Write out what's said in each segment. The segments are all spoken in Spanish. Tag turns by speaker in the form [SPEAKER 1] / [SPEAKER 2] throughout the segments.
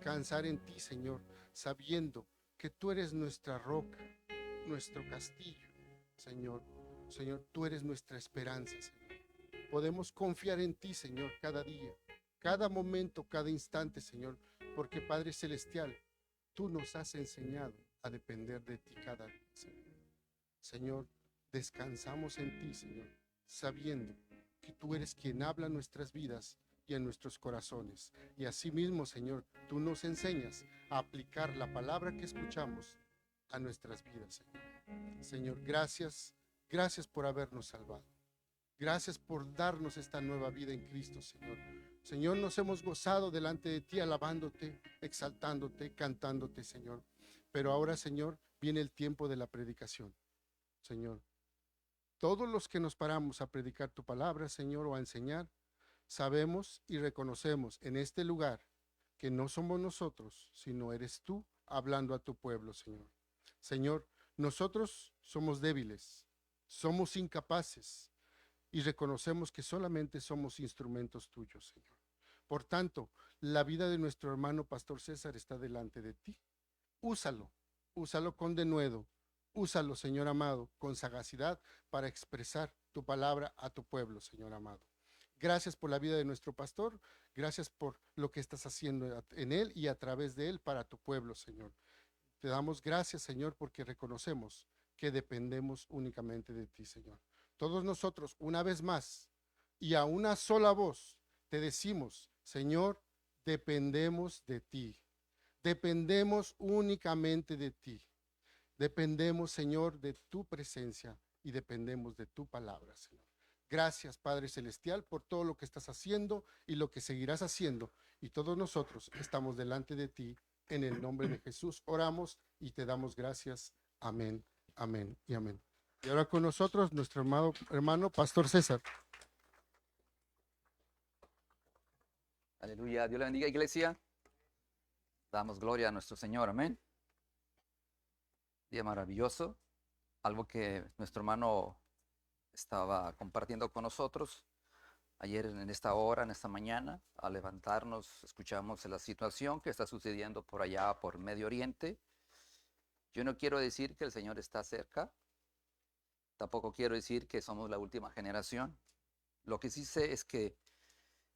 [SPEAKER 1] descansar en ti, Señor, sabiendo que tú eres nuestra roca, nuestro castillo, Señor. Señor, tú eres nuestra esperanza, Señor. Podemos confiar en ti, Señor, cada día, cada momento, cada instante, Señor, porque Padre Celestial, tú nos has enseñado a depender de ti cada día, Señor. Señor, descansamos en ti, Señor, sabiendo que tú eres quien habla en nuestras vidas y en nuestros corazones. Y asimismo, Señor, tú nos enseñas a aplicar la palabra que escuchamos a nuestras vidas, Señor. Señor, gracias, gracias por habernos salvado. Gracias por darnos esta nueva vida en Cristo, Señor. Señor, nos hemos gozado delante de ti, alabándote, exaltándote, cantándote, Señor. Pero ahora, Señor, viene el tiempo de la predicación, Señor. Todos los que nos paramos a predicar tu palabra, Señor, o a enseñar, sabemos y reconocemos en este lugar que no somos nosotros, sino eres tú hablando a tu pueblo, Señor. Señor, nosotros somos débiles, somos incapaces y reconocemos que solamente somos instrumentos tuyos, Señor. Por tanto, la vida de nuestro hermano Pastor César está delante de ti. Úsalo, úsalo con denuedo, úsalo, Señor amado, con sagacidad para expresar tu palabra a tu pueblo, Señor amado. Gracias por la vida de nuestro pastor, gracias por lo que estás haciendo en él y a través de él para tu pueblo, Señor. Te damos gracias, Señor, porque reconocemos que dependemos únicamente de ti, Señor. Todos nosotros, una vez más, y a una sola voz, te decimos, Señor, dependemos de ti. Dependemos únicamente de ti. Dependemos, Señor, de tu presencia y dependemos de tu palabra, Señor. Gracias, Padre Celestial, por todo lo que estás haciendo y lo que seguirás haciendo. Y todos nosotros estamos delante de ti. En el nombre de Jesús oramos y te damos gracias. Amén, amén y amén. Y ahora con nosotros nuestro hermano Pastor César.
[SPEAKER 2] Aleluya. Dios le bendiga, iglesia. Damos gloria a nuestro Señor. Amén. Día maravilloso. Algo que nuestro hermano estaba compartiendo con nosotros ayer en esta hora, en esta mañana. Al levantarnos, escuchamos la situación que está sucediendo por allá, por Medio Oriente. Yo no quiero decir que el Señor está cerca. Tampoco quiero decir que somos la última generación. Lo que sí sé es que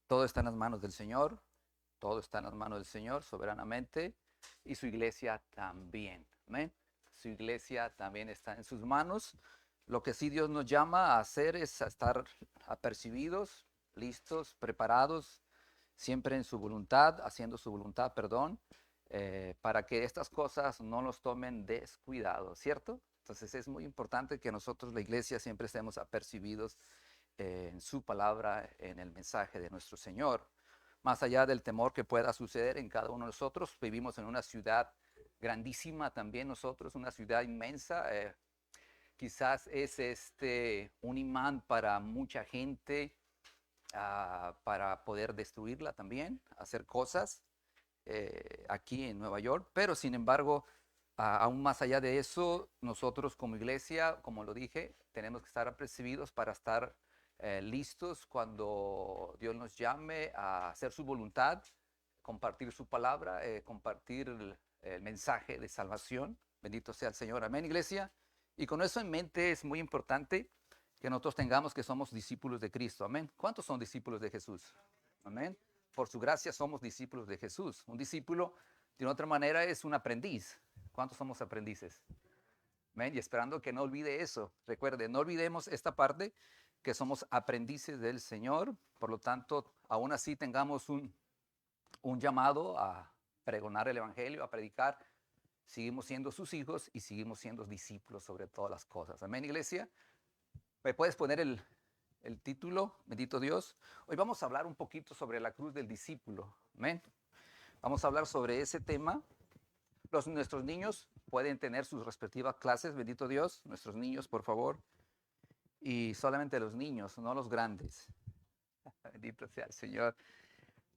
[SPEAKER 2] todo está en las manos del Señor. Todo está en las manos del Señor soberanamente y su iglesia también. Amén. Su iglesia también está en sus manos. Lo que sí Dios nos llama a hacer es a estar apercibidos, listos, preparados, siempre en su voluntad, haciendo su voluntad, para que estas cosas no nos tomen descuidado, ¿cierto? Entonces es muy importante que nosotros, la iglesia, siempre estemos apercibidos en su palabra, en el mensaje de nuestro Señor. Más allá del temor que pueda suceder en cada uno de nosotros, vivimos en una ciudad grandísima también nosotros, una ciudad inmensa. Quizás es un imán para mucha gente, para poder destruirla también, hacer cosas aquí en Nueva York. Pero sin embargo, aún más allá de eso, nosotros como iglesia, como lo dije, tenemos que estar apercibidos para estar listos cuando Dios nos llame a hacer su voluntad, compartir su palabra, compartir el mensaje de salvación. Bendito sea el Señor. Amén, iglesia. Y con eso en mente es muy importante que nosotros tengamos que somos discípulos de Cristo. Amén. ¿Cuántos son discípulos de Jesús? Amén. Por su gracia somos discípulos de Jesús. Un discípulo, de otra manera, es un aprendiz. ¿Cuántos somos aprendices? Amén. Y esperando que no olvide eso. Recuerde, no olvidemos esta parte, que somos aprendices del Señor. Por lo tanto, aún así tengamos un llamado a pregonar el evangelio, a predicar. Seguimos siendo sus hijos y seguimos siendo discípulos sobre todas las cosas. Amén, iglesia. ¿Me puedes poner el título? Bendito Dios. Hoy vamos a hablar un poquito sobre la cruz del discípulo. Amén. Vamos a hablar sobre ese tema. Nuestros niños pueden tener sus respectivas clases. Bendito Dios. Nuestros niños, por favor. Y solamente los niños, no los grandes. Bendito sea el Señor.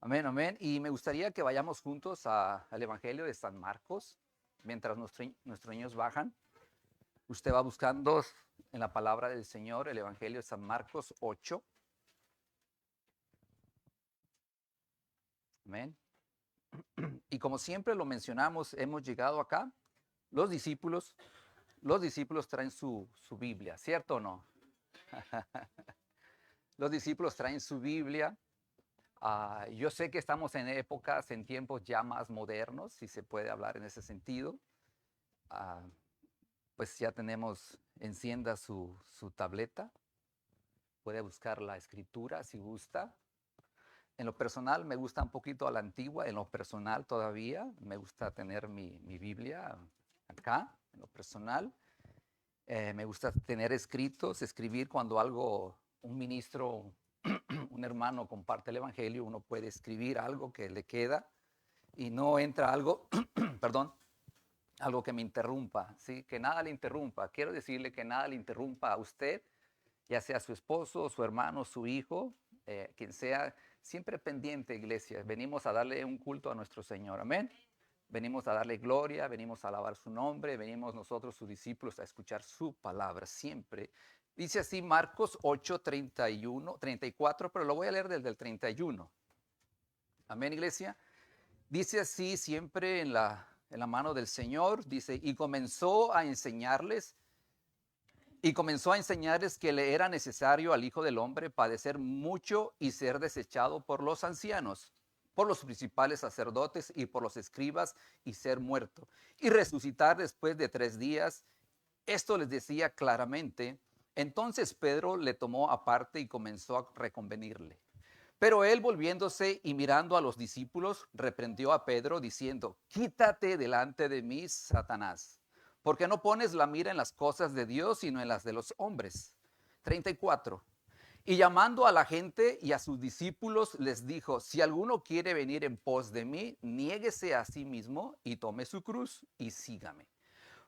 [SPEAKER 2] Amén, amén. Y me gustaría que vayamos juntos al Evangelio de San Marcos. Mientras nuestros niños bajan, usted va buscando en la palabra del Señor el Evangelio de San Marcos 8. Amén. Y como siempre lo mencionamos, hemos llegado acá, los discípulos traen su Biblia, ¿cierto o no? Los discípulos traen su Biblia. Yo sé que estamos en épocas, en tiempos ya más modernos, si se puede hablar en ese sentido. Pues ya tenemos, encienda su tableta, puede buscar la escritura si gusta. En lo personal me gusta un poquito a la antigua, en lo personal todavía me gusta tener mi Biblia acá, en lo personal. Me gusta tener escritos, escribir cuando un ministro, un hermano comparte el evangelio, uno puede escribir algo que le queda y no entra algo, perdón, algo que me interrumpa, ¿sí? Que nada le interrumpa. Quiero decirle que nada le interrumpa a usted, ya sea su esposo, su hermano, su hijo, quien sea, siempre pendiente, iglesia. Venimos a darle un culto a nuestro Señor, amén. Venimos a darle gloria, venimos a alabar su nombre, venimos nosotros, sus discípulos, a escuchar su palabra siempre. Dice así Marcos 8, 31, 34, pero lo voy a leer desde el 31. Amén, iglesia. Dice así siempre en la mano del Señor, dice, y comenzó a enseñarles que le era necesario al Hijo del Hombre padecer mucho y ser desechado por los ancianos, por los principales sacerdotes y por los escribas, y ser muerto, y resucitar después de 3 días. Esto les decía claramente. Entonces Pedro le tomó aparte y comenzó a reconvenirle. Pero él, volviéndose y mirando a los discípulos, reprendió a Pedro diciendo: quítate delante de mí, Satanás, porque no pones la mira en las cosas de Dios, sino en las de los hombres. 34. Y llamando a la gente y a sus discípulos, les dijo: si alguno quiere venir en pos de mí, niéguese a sí mismo y tome su cruz y sígame.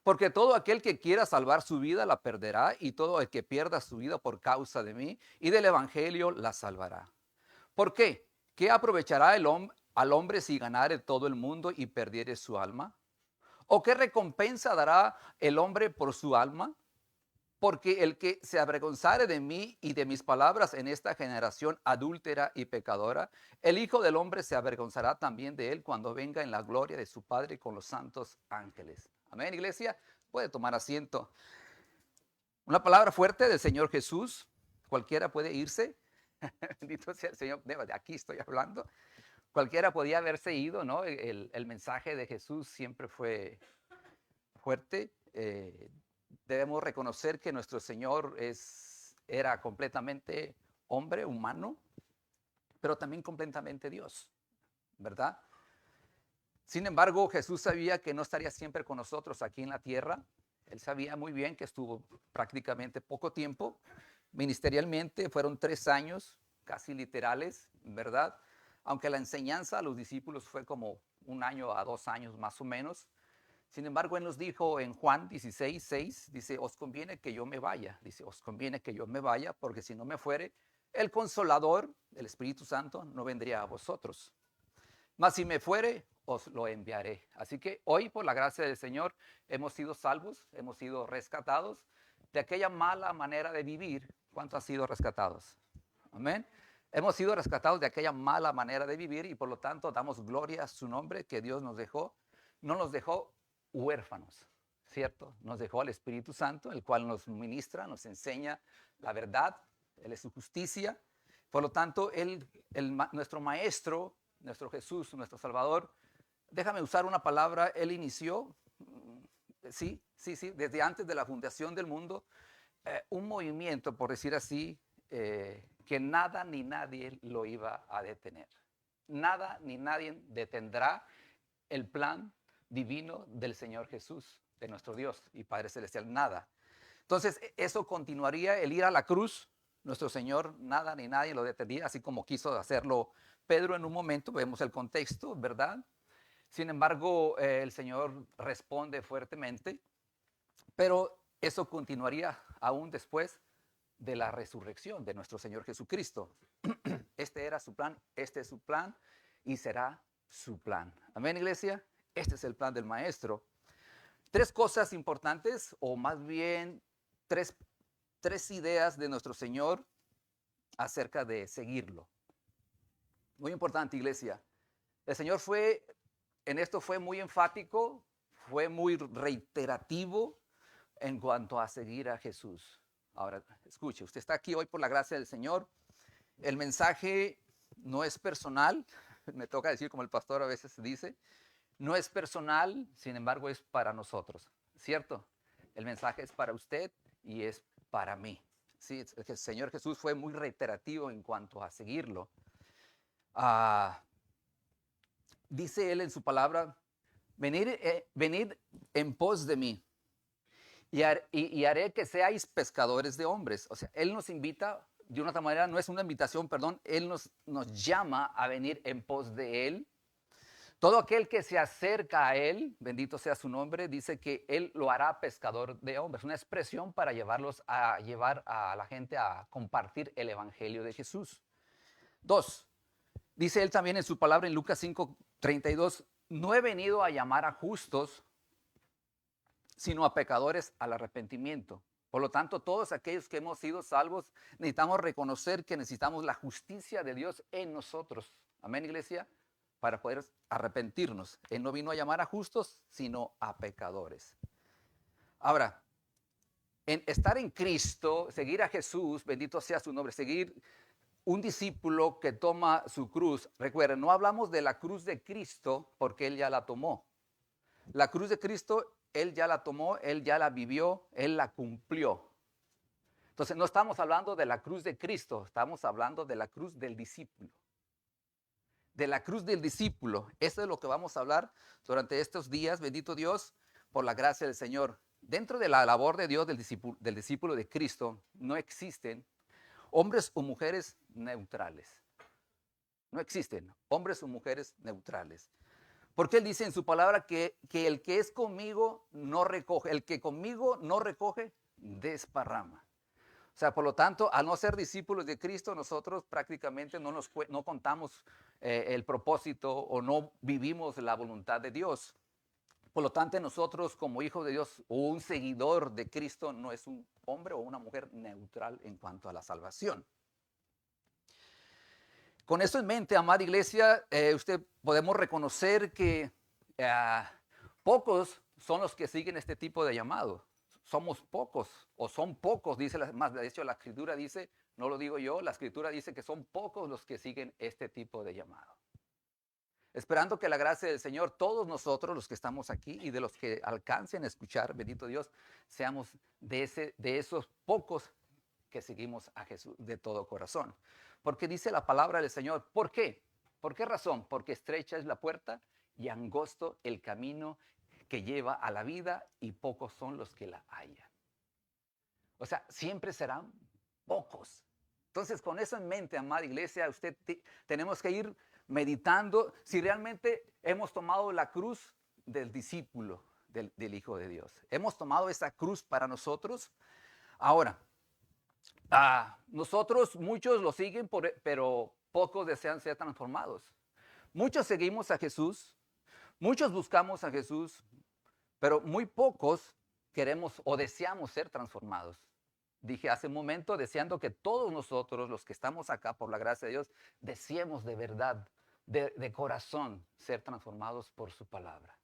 [SPEAKER 2] Porque todo aquel que quiera salvar su vida la perderá, y todo el que pierda su vida por causa de mí y del evangelio la salvará. ¿Por qué? ¿Qué aprovechará al hombre si ganare todo el mundo y perdiere su alma? ¿O qué recompensa dará el hombre por su alma? Porque el que se avergonzare de mí y de mis palabras en esta generación adúltera y pecadora, el Hijo del Hombre se avergonzará también de él cuando venga en la gloria de su Padre con los santos ángeles. Amén, iglesia. Puede tomar asiento. Una palabra fuerte del Señor Jesús. Cualquiera puede irse. Bendito sea el Señor. De aquí estoy hablando. Cualquiera podía haberse ido, ¿no? El mensaje de Jesús siempre fue fuerte. Debemos reconocer que nuestro Señor era completamente hombre, humano, pero también completamente Dios, ¿verdad? Sin embargo, Jesús sabía que no estaría siempre con nosotros aquí en la tierra. Él sabía muy bien que estuvo prácticamente poco tiempo. Ministerialmente fueron 3 años, casi literales, ¿verdad? Aunque la enseñanza a los discípulos fue como 1 año a 2 años más o menos. Sin embargo, Él nos dijo en Juan 16, 6, dice: os conviene que yo me vaya. Dice: os conviene que yo me vaya, porque si no me fuere, el Consolador, el Espíritu Santo, no vendría a vosotros. Mas si me fuere, os lo enviaré. Así que hoy, por la gracia del Señor, hemos sido salvos, hemos sido rescatados de aquella mala manera de vivir. ¿Cuántos han sido rescatados? Amén. Hemos sido rescatados de aquella mala manera de vivir, y por lo tanto damos gloria a su nombre que Dios nos dejó. No nos dejó huérfanos, ¿cierto? Nos dejó al Espíritu Santo, el cual nos ministra, nos enseña la verdad. Él es su justicia. Por lo tanto, nuestro Maestro, nuestro Jesús, nuestro Salvador, déjame usar una palabra, Él inició, sí, desde antes de la fundación del mundo, un movimiento, por decir así, que nada ni nadie lo iba a detener. Nada ni nadie detendrá el plan divino del Señor Jesús, de nuestro Dios y Padre Celestial. Nada. Entonces, eso continuaría, el ir a la cruz. Nuestro Señor, nada ni nadie lo detendría, así como quiso hacerlo Pedro en un momento. Vemos el contexto, ¿verdad? Sin embargo, el Señor responde fuertemente, pero eso continuaría aún después de la resurrección de nuestro Señor Jesucristo. Este era su plan, este es su plan y será su plan. Amén, iglesia. Este es el plan del Maestro. 3 cosas importantes, o más bien tres ideas de nuestro Señor acerca de seguirlo. Muy importante, iglesia. El Señor en esto fue muy enfático, fue muy reiterativo en cuanto a seguir a Jesús. Ahora, escuche, usted está aquí hoy por la gracia del Señor. El mensaje no es personal, me toca decir como el pastor a veces dice, no es personal, sin embargo es para nosotros, ¿cierto? El mensaje es para usted y es para mí. Sí, el Señor Jesús fue muy reiterativo en cuanto a seguirlo. Dice Él en su palabra, venid en pos de mí y haré que seáis pescadores de hombres. O sea, Él nos invita, de una otra manera, no es una invitación, perdón, Él nos llama a venir en pos de Él. Todo aquel que se acerca a Él, bendito sea su nombre, dice que Él lo hará pescador de hombres. Una expresión para llevar a la gente a compartir el evangelio de Jesús. 2, dice Él también en su palabra en Lucas 5:32, no he venido a llamar a justos, sino a pecadores al arrepentimiento. Por lo tanto, todos aquellos que hemos sido salvos necesitamos reconocer que necesitamos la justicia de Dios en nosotros. Amén, iglesia, para poder arrepentirnos. Él no vino a llamar a justos, sino a pecadores. Ahora, estar en Cristo, seguir a Jesús, bendito sea su nombre, seguir un discípulo que toma su cruz. Recuerden, no hablamos de la cruz de Cristo porque Él ya la tomó. La cruz de Cristo, Él ya la tomó, Él ya la vivió, Él la cumplió. Entonces, no estamos hablando de la cruz de Cristo, estamos hablando de la cruz del discípulo. De la cruz del discípulo. Eso es lo que vamos a hablar durante estos días, bendito Dios, por la gracia del Señor. Dentro de la labor de Dios, del discípulo de Cristo, no existen hombres o mujeres neutrales. No existen hombres o mujeres neutrales. Porque Él dice en su palabra que el que es conmigo no recoge, el que conmigo no recoge, desparrama. O sea, por lo tanto, al no ser discípulos de Cristo, nosotros prácticamente no contamos el propósito o no vivimos la voluntad de Dios. Por lo tanto, nosotros como hijos de Dios o un seguidor de Cristo no es un hombre o una mujer neutral en cuanto a la salvación. Con eso en mente, amada iglesia, usted podemos reconocer que pocos son los que siguen este tipo de llamado. Somos pocos, o son pocos, dice más de hecho la escritura dice, no lo digo yo, la escritura dice que son pocos los que siguen este tipo de llamado. Esperando que la gracia del Señor, todos nosotros los que estamos aquí y de los que alcancen a escuchar, bendito Dios, seamos de esos pocos que seguimos a Jesús de todo corazón. Porque dice la palabra del Señor, ¿por qué? ¿Por qué razón? Porque estrecha es la puerta y angosto el camino que lleva a la vida y pocos son los que la hallan. O sea, siempre serán pocos. Entonces, con eso en mente, amada iglesia, tenemos que ir meditando si realmente hemos tomado la cruz del discípulo del Hijo de Dios. Hemos tomado esa cruz para nosotros. Ahora, nosotros, muchos lo siguen, pero pocos desean ser transformados. Muchos seguimos a Jesús, muchos buscamos a Jesús, pero muy pocos queremos o deseamos ser transformados. Dije hace un momento, deseando que todos nosotros, los que estamos acá por la gracia de Dios, deseemos de verdad, de corazón, ser transformados por su palabra.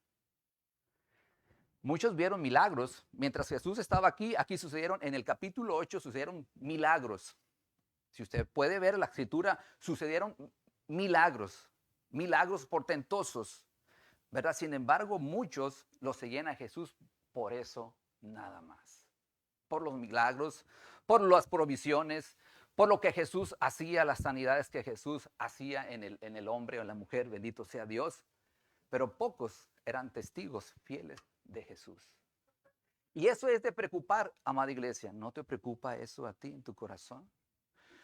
[SPEAKER 2] Muchos vieron milagros. Mientras Jesús estaba aquí sucedieron, en el capítulo 8 sucedieron milagros. Si usted puede ver la escritura, sucedieron milagros portentosos, ¿verdad? Sin embargo, muchos lo seguían a Jesús por eso nada más. Por los milagros, por las provisiones, por lo que Jesús hacía, las sanidades que Jesús hacía en el hombre o en la mujer, bendito sea Dios. Pero pocos eran testigos fieles de Jesús. Y eso es de preocupar, amada iglesia. ¿No te preocupa eso a ti en tu corazón?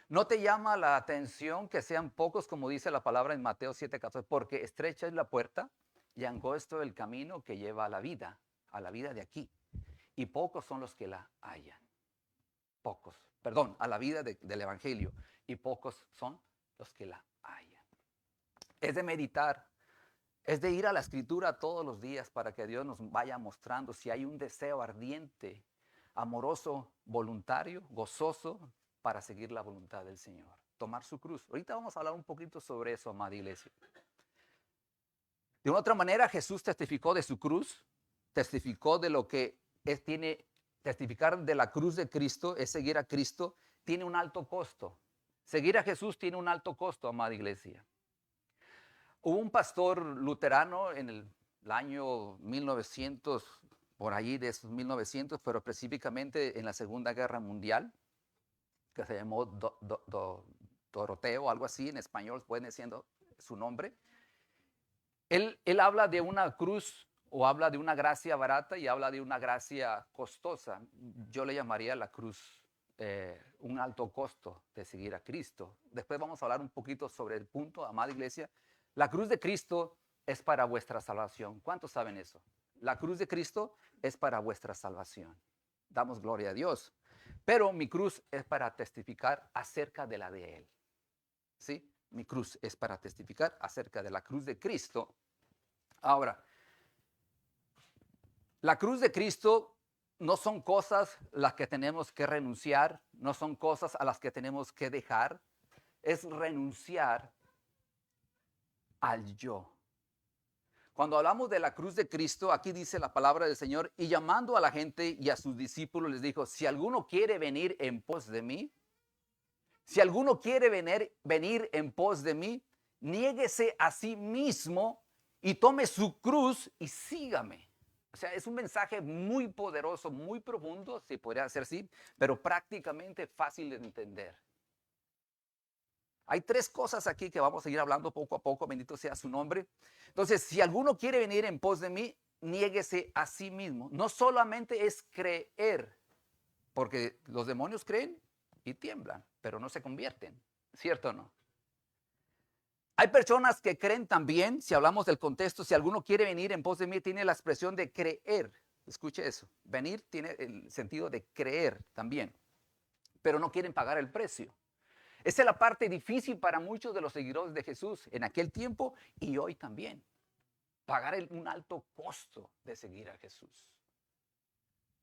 [SPEAKER 2] ¿No te llama la atención que sean pocos, como dice la palabra en Mateo 7:14? Porque estrecha es la puerta y angosto el camino que lleva a la vida de aquí. Y pocos son los que la hallan. A la vida del evangelio. Y pocos son los que la hallan. Es de meditar. Es de ir a la escritura todos los días para que Dios nos vaya mostrando si hay un deseo ardiente, amoroso, voluntario, gozoso para seguir la voluntad del Señor. Tomar su cruz. Ahorita vamos a hablar un poquito sobre eso, amada iglesia. De una otra manera, Jesús testificó de su cruz, testificó de lo que testificar de la cruz de Cristo es seguir a Cristo, tiene un alto costo. Seguir a Jesús tiene un alto costo, amada iglesia. Hubo un pastor luterano en el año 1900, por allí de esos 1900, pero específicamente en la Segunda Guerra Mundial, que se llamó Doroteo, algo así, en español puede siendo su nombre. Él habla de una cruz o habla de una gracia barata y habla de una gracia costosa. Yo le llamaría la cruz un alto costo de seguir a Cristo. Después vamos a hablar un poquito sobre el punto, amada iglesia. La cruz de Cristo es para vuestra salvación. ¿Cuántos saben eso? La cruz de Cristo es para vuestra salvación. Damos gloria a Dios. Pero mi cruz es para testificar acerca de la de Él. ¿Sí? Mi cruz es para testificar acerca de la cruz de Cristo. Ahora, la cruz de Cristo no son cosas las que tenemos que renunciar, no son cosas a las que tenemos que dejar, es renunciar al yo. Cuando hablamos de la cruz de Cristo, aquí dice la palabra del Señor, y llamando a la gente y a sus discípulos les dijo, si alguno quiere venir en pos de mí, si alguno quiere venir en pos de mí, niéguese a sí mismo y tome su cruz y sígame. O sea, es un mensaje muy poderoso, muy profundo, si podría ser así, pero prácticamente fácil de entender. Hay tres cosas aquí que vamos a ir hablando poco a poco, bendito sea su nombre. Entonces, si alguno quiere venir en pos de mí, niéguese a sí mismo. No solamente es creer, porque los demonios creen y tiemblan, pero no se convierten, ¿cierto o no? Hay personas que creen también, si hablamos del contexto, si alguno quiere venir en pos de mí, tiene la expresión de creer. Escuche eso, venir tiene el sentido de creer también, pero no quieren pagar el precio. Esa es la parte difícil para muchos de los seguidores de Jesús en aquel tiempo y hoy también. Pagar un alto costo de seguir a Jesús.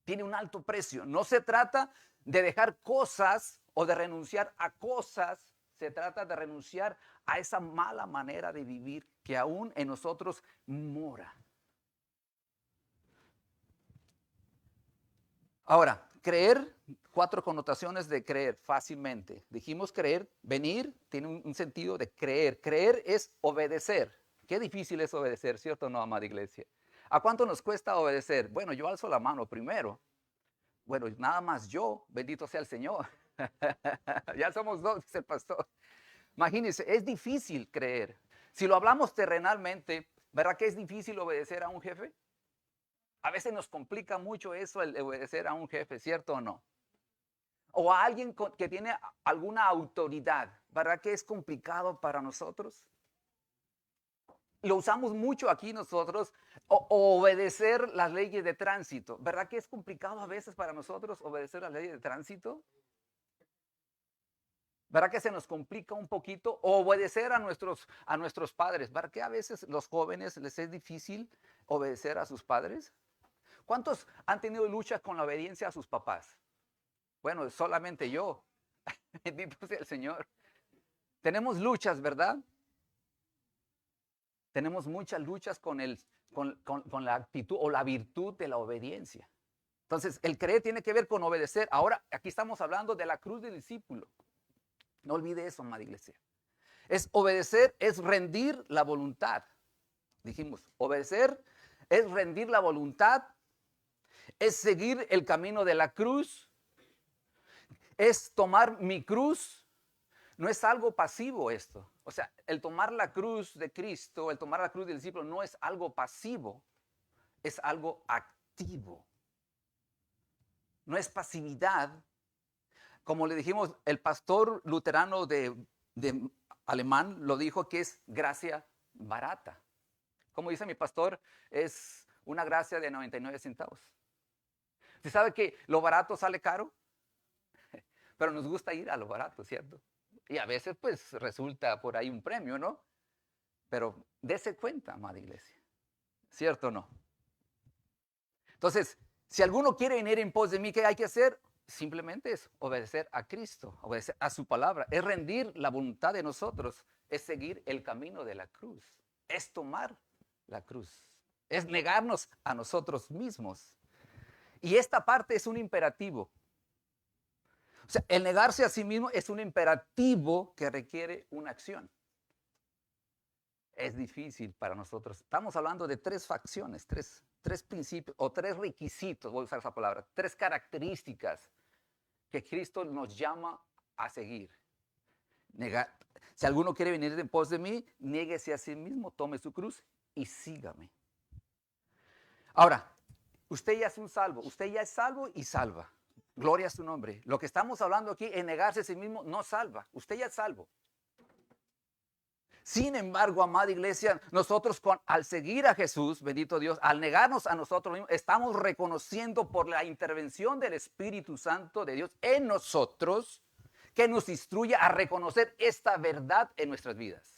[SPEAKER 2] Tiene un alto precio. No se trata de dejar cosas o de renunciar a cosas. Se trata de renunciar a esa mala manera de vivir que aún en nosotros mora. Ahora, creer, cuatro connotaciones de creer fácilmente. Dijimos creer, venir tiene un sentido de creer. Creer es obedecer. Qué difícil es obedecer, ¿cierto o no, amada iglesia? ¿A cuánto nos cuesta obedecer? Bueno, yo alzo la mano primero. Bueno, nada más yo, bendito sea el Señor. Ya somos dos, dice el pastor. Imagínense, es difícil creer. Si lo hablamos terrenalmente, ¿verdad que es difícil obedecer a un jefe? A veces nos complica mucho eso el obedecer a un jefe, ¿cierto o no? O a alguien que tiene alguna autoridad, ¿verdad que es complicado para nosotros? Lo usamos mucho aquí nosotros, o obedecer las leyes de tránsito. ¿Verdad que es complicado a veces para nosotros obedecer las leyes de tránsito? ¿Verdad que se nos complica un poquito? O obedecer a nuestros padres. ¿Verdad que a veces los jóvenes les es difícil obedecer a sus padres? ¿Cuántos han tenido luchas con la obediencia a sus papás? Bueno, solamente yo. Bendito sea el Señor. Tenemos luchas, ¿verdad? Tenemos muchas luchas con la actitud o la virtud de la obediencia. Entonces, el creer tiene que ver con obedecer. Ahora, aquí estamos hablando de la cruz del discípulo. No olvide eso, amada iglesia. Es obedecer, es rendir la voluntad. Dijimos, obedecer es rendir la voluntad, es seguir el camino de la cruz, es tomar mi cruz. No es algo pasivo esto. O sea, el tomar la cruz de Cristo, el tomar la cruz del discípulo no es algo pasivo, es algo activo. No es pasividad. Como le dijimos, el pastor luterano de alemán lo dijo que es gracia barata. Como dice mi pastor, es una gracia de 99 centavos. ¿Usted sabe que lo barato sale caro? Pero nos gusta ir a lo barato, ¿cierto? Y a veces pues resulta por ahí un premio, ¿no? Pero dése cuenta, amada iglesia. ¿Cierto o no? Entonces, si alguno quiere venir en pos de mí, ¿qué hay que hacer? Simplemente es obedecer a Cristo, obedecer a su palabra. Es rendir la voluntad de nosotros, es seguir el camino de la cruz. Es tomar la cruz. Es negarnos a nosotros mismos. Y esta parte es un imperativo. O sea, el negarse a sí mismo es un imperativo que requiere una acción. Es difícil para nosotros. Estamos hablando de tres facciones, tres principios o tres requisitos, voy a usar esa palabra, tres características que Cristo nos llama a seguir. Si alguno quiere venir en pos de mí, niéguese a sí mismo, tome su cruz y sígame. Ahora, usted ya es un salvo, usted ya es salvo y salva. Gloria a su nombre. Lo que estamos hablando aquí en negarse a sí mismo no salva. Usted ya es salvo. Sin embargo, amada iglesia, nosotros al seguir a Jesús, bendito Dios, al negarnos a nosotros mismos, estamos reconociendo por la intervención del Espíritu Santo de Dios en nosotros, que nos instruye a reconocer esta verdad en nuestras vidas.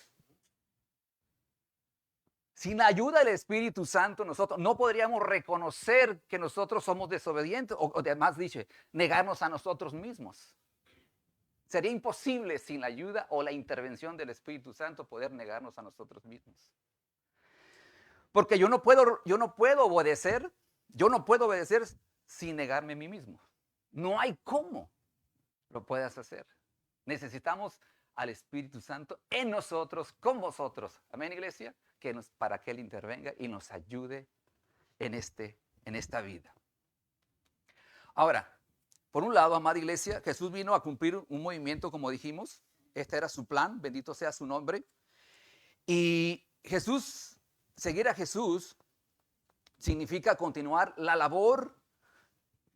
[SPEAKER 2] Sin la ayuda del Espíritu Santo, nosotros no podríamos reconocer que nosotros somos desobedientes, o además dice, negarnos a nosotros mismos. Sería imposible sin la ayuda o la intervención del Espíritu Santo poder negarnos a nosotros mismos. Porque yo no puedo obedecer sin negarme a mí mismo. No hay cómo lo puedas hacer. Necesitamos al Espíritu Santo en nosotros, con vosotros. Amén, iglesia, para que Él intervenga y nos ayude en esta vida. Ahora, por un lado, amada iglesia, Jesús vino a cumplir un movimiento, como dijimos. Este era su plan, bendito sea su nombre. Y seguir a Jesús significa continuar la labor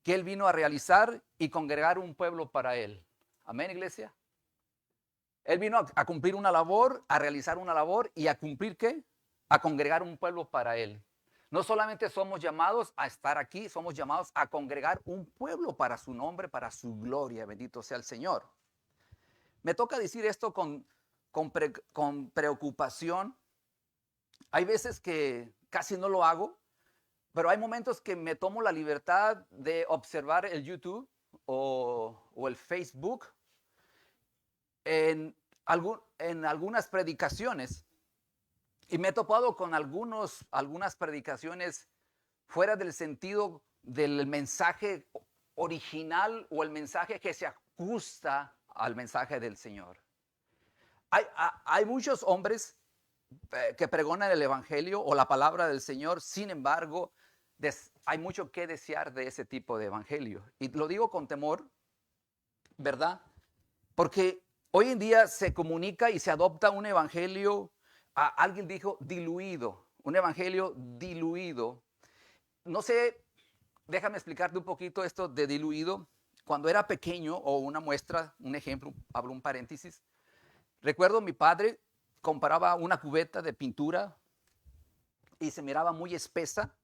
[SPEAKER 2] que Él vino a realizar y congregar un pueblo para Él. Amén, iglesia. Él vino a cumplir una labor, a realizar una labor y a cumplir ¿qué? A congregar un pueblo para Él. No solamente somos llamados a estar aquí, somos llamados a congregar un pueblo para su nombre, para su gloria. Bendito sea el Señor. Me toca decir esto con preocupación. Hay veces que casi no lo hago, pero hay momentos que me tomo la libertad de observar el YouTube o el Facebook en algunas predicaciones. Y me he topado con algunas predicaciones fuera del sentido del mensaje original o el mensaje que se ajusta al mensaje del Señor. Hay muchos hombres que pregonan el evangelio o la palabra del Señor, sin embargo, hay mucho que desear de ese tipo de evangelio. Y lo digo con temor, ¿verdad? Porque hoy en día se comunica y se adopta un evangelio, alguien dijo diluido, un evangelio diluido. No sé, déjame explicarte un poquito esto de diluido. Cuando era pequeño, o una muestra, un ejemplo, abro un paréntesis. Recuerdo mi padre comparaba una cubeta de pintura y se miraba muy espesa.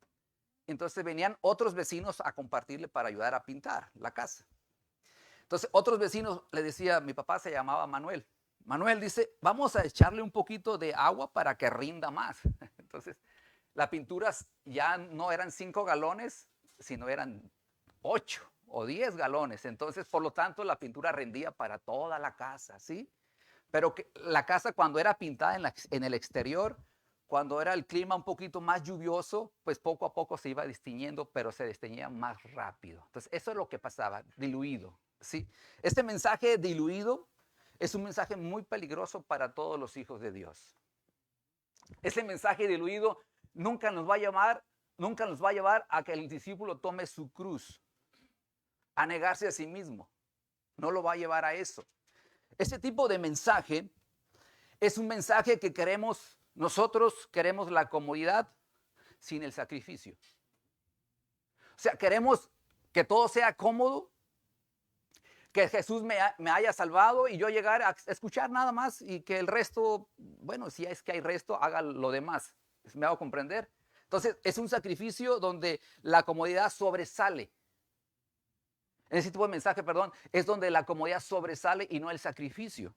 [SPEAKER 2] Entonces venían otros vecinos a compartirle para ayudar a pintar la casa. Entonces otros vecinos le decían, mi papá se llamaba Manuel. Manuel dice, vamos a echarle un poquito de agua para que rinda más. Entonces las pinturas ya no eran 5 galones, sino eran 8 o 10 galones. Entonces, por lo tanto, la pintura rendía para toda la casa, ¿sí? Pero la casa cuando era pintada en el exterior, cuando era el clima un poquito más lluvioso, pues poco a poco se iba desteñiendo, pero se desteñía más rápido. Entonces, eso es lo que pasaba, diluido, ¿sí? Este mensaje diluido es un mensaje muy peligroso para todos los hijos de Dios. Ese mensaje diluido nunca nos va a llevar a que el discípulo tome su cruz, a negarse a sí mismo. No lo va a llevar a eso. Ese tipo de mensaje es un mensaje que nosotros queremos la comodidad sin el sacrificio. O sea, queremos que todo sea cómodo, que Jesús me haya salvado y yo llegar a escuchar nada más y que el resto, bueno, si es que hay resto, haga lo demás. ¿Me hago comprender? Entonces, es un sacrificio donde la comodidad sobresale. En ese tipo de mensaje, es donde la comodidad sobresale y no el sacrificio.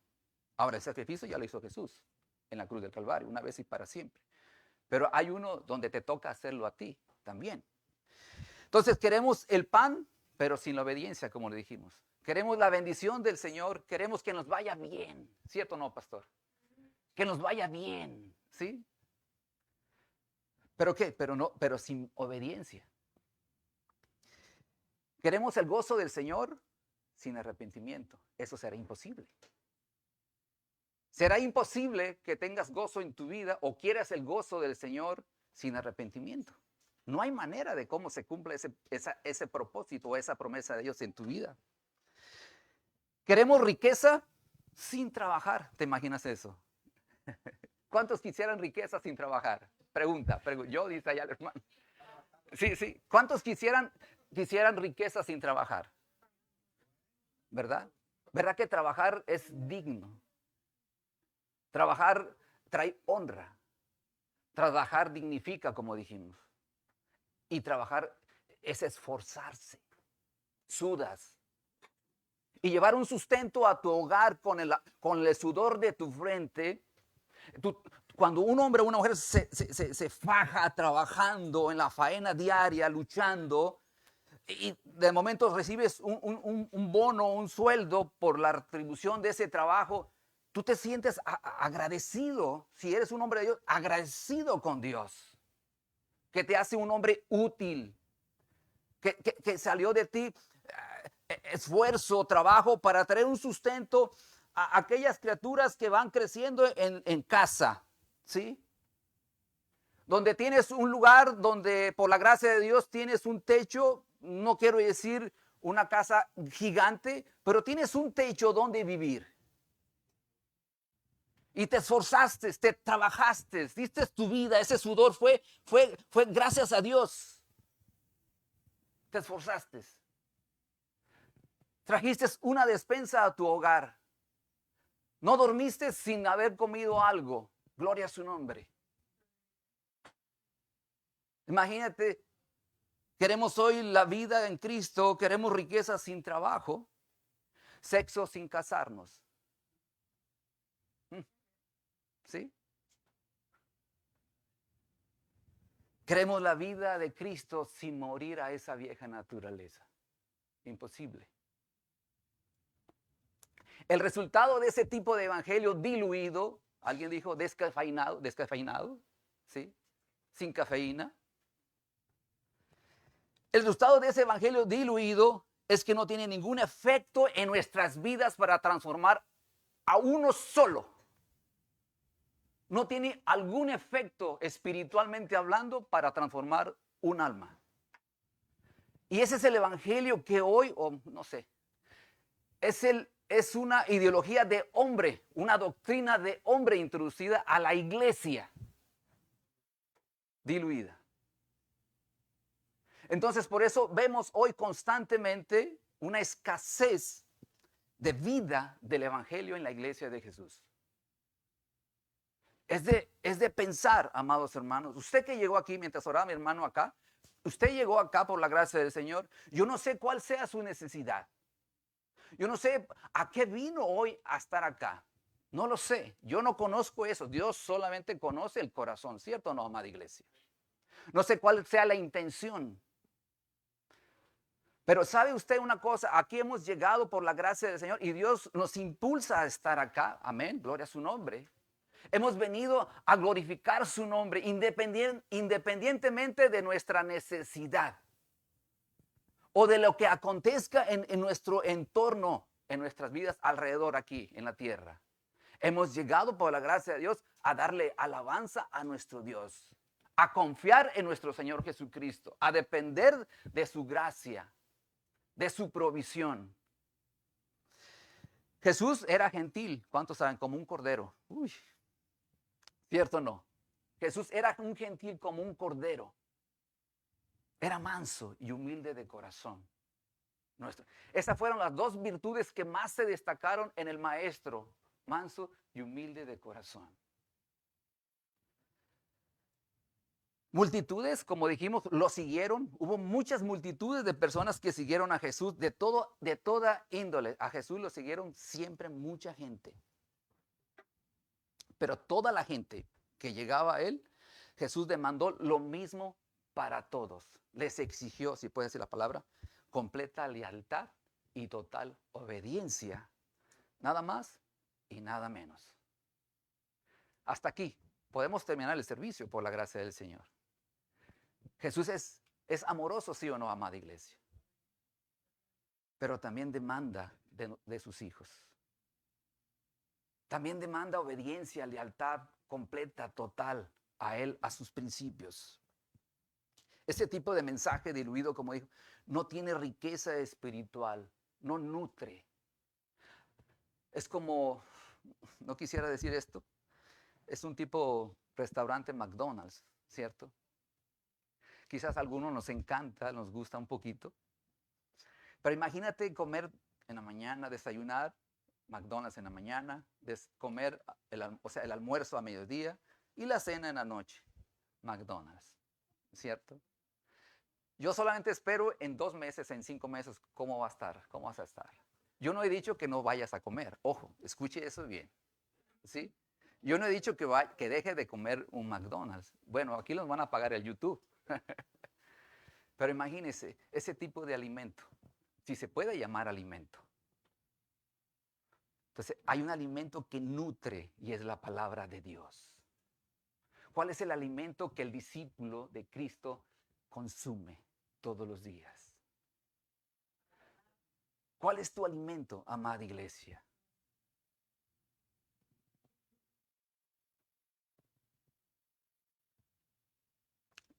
[SPEAKER 2] Ahora, el sacrificio ya lo hizo Jesús en la cruz del Calvario, una vez y para siempre. Pero hay uno donde te toca hacerlo a ti también. Entonces, queremos el pan, pero sin la obediencia, como le dijimos. Queremos la bendición del Señor, queremos que nos vaya bien. ¿Cierto o no, pastor? Que nos vaya bien, ¿sí? ¿Pero qué? Pero sin obediencia. Queremos el gozo del Señor sin arrepentimiento. Eso será imposible. Será imposible que tengas gozo en tu vida o quieras el gozo del Señor sin arrepentimiento. No hay manera de cómo se cumple ese propósito o esa promesa de Dios en tu vida. Queremos riqueza sin trabajar. ¿Te imaginas eso? ¿Cuántos quisieran riqueza sin trabajar? Pregunta. Yo, dice allá el hermano. Sí. ¿Cuántos quisieran riqueza sin trabajar? ¿Verdad? ¿Verdad que trabajar es digno? Trabajar trae honra. Trabajar dignifica, como dijimos. Y trabajar es esforzarse. Sudas. Y llevar un sustento a tu hogar con el sudor de tu frente. Cuando un hombre o una mujer se faja trabajando en la faena diaria, luchando, y de momento recibes un bono, un sueldo por la retribución de ese trabajo, tú te sientes agradecido, si eres un hombre de Dios, agradecido con Dios, que te hace un hombre útil, que salió de ti esfuerzo, trabajo para traer un sustento a aquellas criaturas que van creciendo en casa, ¿sí? Donde tienes un lugar, donde por la gracia de Dios tienes un techo, no quiero decir una casa gigante, pero tienes un techo donde vivir. Y te esforzaste, te trabajaste, diste tu vida, ese sudor fue gracias a Dios. Te esforzaste. Trajiste una despensa a tu hogar. No dormiste sin haber comido algo. Gloria a su nombre. Imagínate, queremos hoy la vida en Cristo, queremos riqueza sin trabajo, sexo sin casarnos. ¿Sí? Queremos la vida de Cristo sin morir a esa vieja naturaleza. Imposible. El resultado de ese tipo de evangelio diluido, alguien dijo descafeinado, ¿sí? Sin cafeína. El resultado de ese evangelio diluido es que no tiene ningún efecto en nuestras vidas para transformar a uno solo. No tiene algún efecto espiritualmente hablando para transformar un alma. Y ese es el evangelio que hoy, o no sé, es una ideología de hombre, una doctrina de hombre introducida a la iglesia, diluida. Entonces, por eso vemos hoy constantemente una escasez de vida del evangelio en la iglesia de Jesús. Es de pensar, amados hermanos, usted que llegó aquí mientras oraba mi hermano acá, usted llegó acá por la gracia del Señor, yo no sé cuál sea su necesidad. Yo no sé a qué vino hoy a estar acá. No lo sé. Yo no conozco eso. Dios solamente conoce el corazón, ¿cierto o no, amada iglesia? No sé cuál sea la intención. Pero ¿sabe usted una cosa? Aquí hemos llegado por la gracia del Señor y Dios nos impulsa a estar acá. Amén. Gloria a su nombre. Hemos venido a glorificar su nombre independientemente de nuestra necesidad o de lo que acontezca en nuestro entorno, en nuestras vidas alrededor aquí en la tierra. Hemos llegado por la gracia de Dios a darle alabanza a nuestro Dios, a confiar en nuestro Señor Jesucristo, a depender de su gracia, de su provisión. Jesús era gentil, ¿cuántos saben? Como un cordero. Uy, ¿cierto o no? Jesús era un gentil como un cordero. Era manso y humilde de corazón. Esas fueron las dos virtudes que más se destacaron en el maestro, manso y humilde de corazón. Multitudes, como dijimos, lo siguieron. Hubo muchas multitudes de personas que siguieron a Jesús de toda índole. A Jesús lo siguieron siempre mucha gente. Pero toda la gente que llegaba a él, Jesús demandó lo mismo para todos. Les exigió, si puede decir la palabra, completa lealtad y total obediencia. Nada más y nada menos. Hasta aquí podemos terminar el servicio por la gracia del Señor. Jesús es amoroso, sí o no, amada iglesia. Pero también demanda de sus hijos. También demanda obediencia, lealtad completa, total a Él, a sus principios. Ese tipo de mensaje diluido, como dijo, no tiene riqueza espiritual, no nutre. Es como, no quisiera decir esto, es un tipo restaurante McDonald's, ¿cierto? Quizás a algunos nos encanta, nos gusta un poquito. Pero imagínate comer en la mañana, desayunar, McDonald's en la mañana, comer el almuerzo a mediodía y la cena en la noche, McDonald's, ¿cierto? Yo solamente espero en 2 meses, en 5 meses, cómo va a estar, cómo vas a estar. Yo no he dicho que no vayas a comer, ojo, escuche eso bien, ¿sí? Yo no he dicho que deje de comer un McDonald's. Bueno, aquí los van a pagar el YouTube. Pero imagínese ese tipo de alimento, si se puede llamar alimento. Entonces, hay un alimento que nutre y es la palabra de Dios. ¿Cuál es el alimento que el discípulo de Cristo consume todos los días? ¿Cuál es tu alimento, amada iglesia?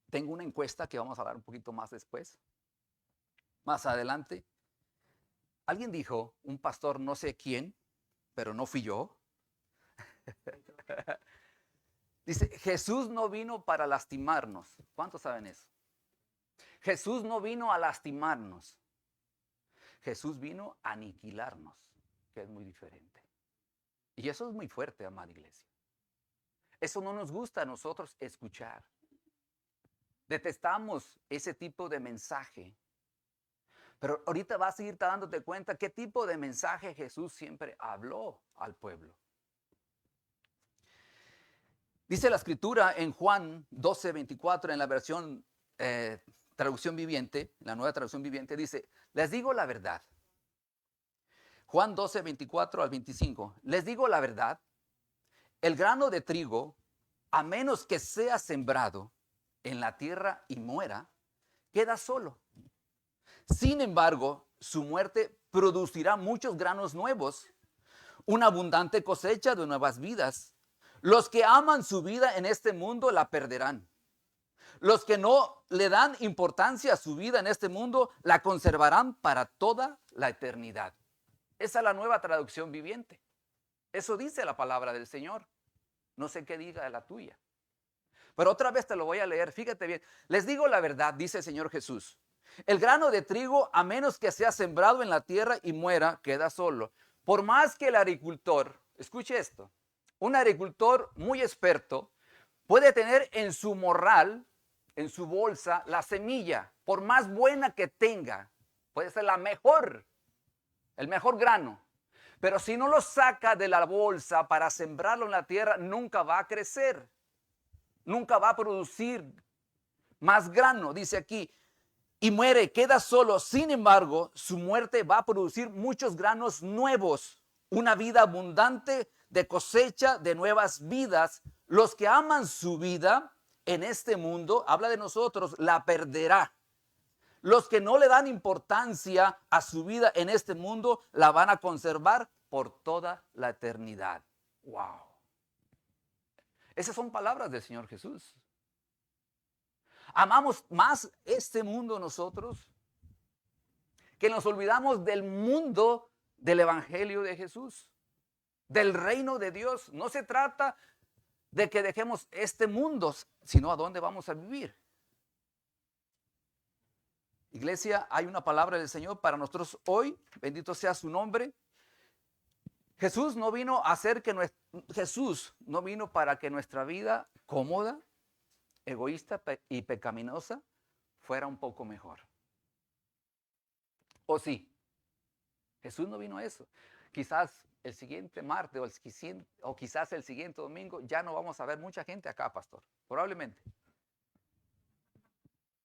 [SPEAKER 2] Tengo una encuesta que vamos a hablar un poquito más después. Más adelante. Alguien dijo, un pastor no sé quién, pero no fui yo. Dice, Jesús no vino para lastimarnos. ¿Cuántos saben eso? Jesús no vino a lastimarnos. Jesús vino a aniquilarnos, que es muy diferente. Y eso es muy fuerte, amada iglesia. Eso no nos gusta a nosotros escuchar. Detestamos ese tipo de mensaje. Pero ahorita vas a ir dándote cuenta qué tipo de mensaje Jesús siempre habló al pueblo. Dice la escritura en Juan 12:24 en la versión traducción viviente, la nueva traducción viviente, dice, les digo la verdad. Juan 12:24 al 25, les digo la verdad, el grano de trigo, a menos que sea sembrado en la tierra y muera, queda solo. Sin embargo, su muerte producirá muchos granos nuevos, una abundante cosecha de nuevas vidas. Los que aman su vida en este mundo la perderán. Los que no le dan importancia a su vida en este mundo la conservarán para toda la eternidad. Esa es la nueva traducción viviente. Eso dice la palabra del Señor. No sé qué diga la tuya. Pero otra vez te lo voy a leer. Fíjate bien. Les digo la verdad, dice el Señor Jesús. El grano de trigo, a menos que sea sembrado en la tierra y muera, queda solo. Por más que el agricultor, escuche esto, un agricultor muy experto puede tener en su morral, en su bolsa, la semilla, por más buena que tenga, puede ser la mejor, el mejor grano. Pero si no lo saca de la bolsa para sembrarlo en la tierra, nunca va a crecer, nunca va a producir más grano, dice aquí. Y muere, queda solo. Sin embargo, su muerte va a producir muchos granos nuevos, una vida abundante de cosecha de nuevas vidas. Los que aman su vida en este mundo, habla de nosotros, la perderá. Los que no le dan importancia a su vida en este mundo, la van a conservar por toda la eternidad. Wow. Esas son palabras del Señor Jesús. Amamos más este mundo nosotros que nos olvidamos del mundo del evangelio de Jesús, del reino de Dios. No se trata de que dejemos este mundo, sino a dónde vamos a vivir. Iglesia, hay una palabra del Señor para nosotros hoy, bendito sea su nombre. Jesús no vino para que nuestra vida cómoda, egoísta y pecaminosa fuera un poco mejor. ¿O sí? Jesús no vino a eso. Quizás el siguiente martes o quizás el siguiente domingo ya no vamos a ver mucha gente acá, pastor. Probablemente.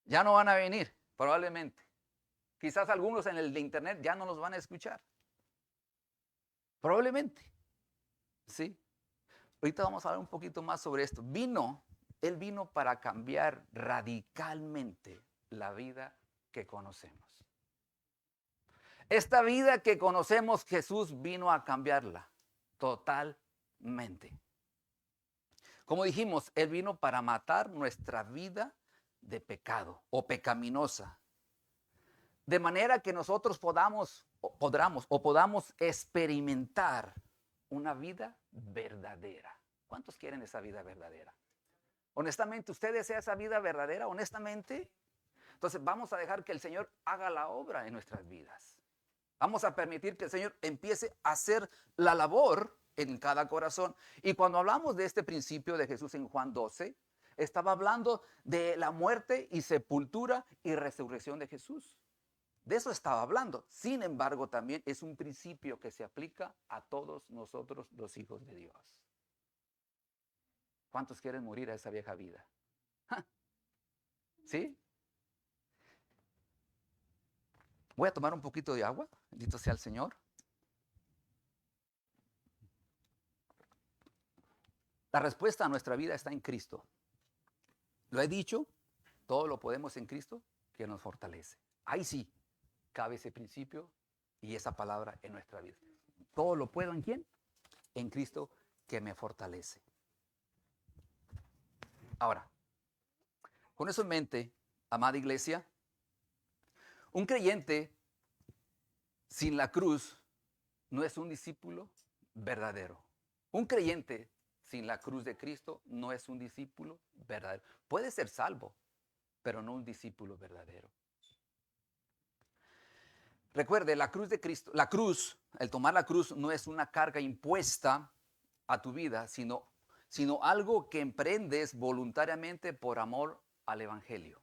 [SPEAKER 2] Ya no van a venir, probablemente. Quizás algunos en el de internet ya no nos van a escuchar. Probablemente. ¿Sí? Ahorita vamos a hablar un poquito más sobre esto. Vino Él vino para cambiar radicalmente la vida que conocemos. Esta vida que conocemos, Jesús vino a cambiarla totalmente. Como dijimos, Él vino para matar nuestra vida de pecado o pecaminosa. De manera que nosotros podamos experimentar una vida verdadera. ¿Cuántos quieren esa vida verdadera? Honestamente, ¿usted desea esa vida verdadera? Honestamente. Entonces vamos a dejar que el Señor haga la obra en nuestras vidas. Vamos a permitir que el Señor empiece a hacer la labor en cada corazón. Y cuando hablamos de este principio de Jesús en Juan 12, estaba hablando de la muerte y sepultura y resurrección de Jesús. De eso estaba hablando. Sin embargo, también es un principio que se aplica a todos nosotros, los hijos de Dios. ¿Cuántos quieren morir a esa vieja vida? ¿Sí? Voy a tomar un poquito de agua. Bendito sea el Señor. La respuesta a nuestra vida está en Cristo. Lo he dicho, todo lo podemos en Cristo que nos fortalece. Ahí sí cabe ese principio y esa palabra en nuestra vida. Todo lo puedo ¿en quién? En Cristo que me fortalece. Ahora, con eso en mente, amada iglesia, un creyente sin la cruz no es un discípulo verdadero. Un creyente sin la cruz de Cristo no es un discípulo verdadero. Puede ser salvo, pero no un discípulo verdadero. Recuerde, la cruz de Cristo, el tomar la cruz no es una carga impuesta a tu vida, sino algo que emprendes voluntariamente por amor al Evangelio.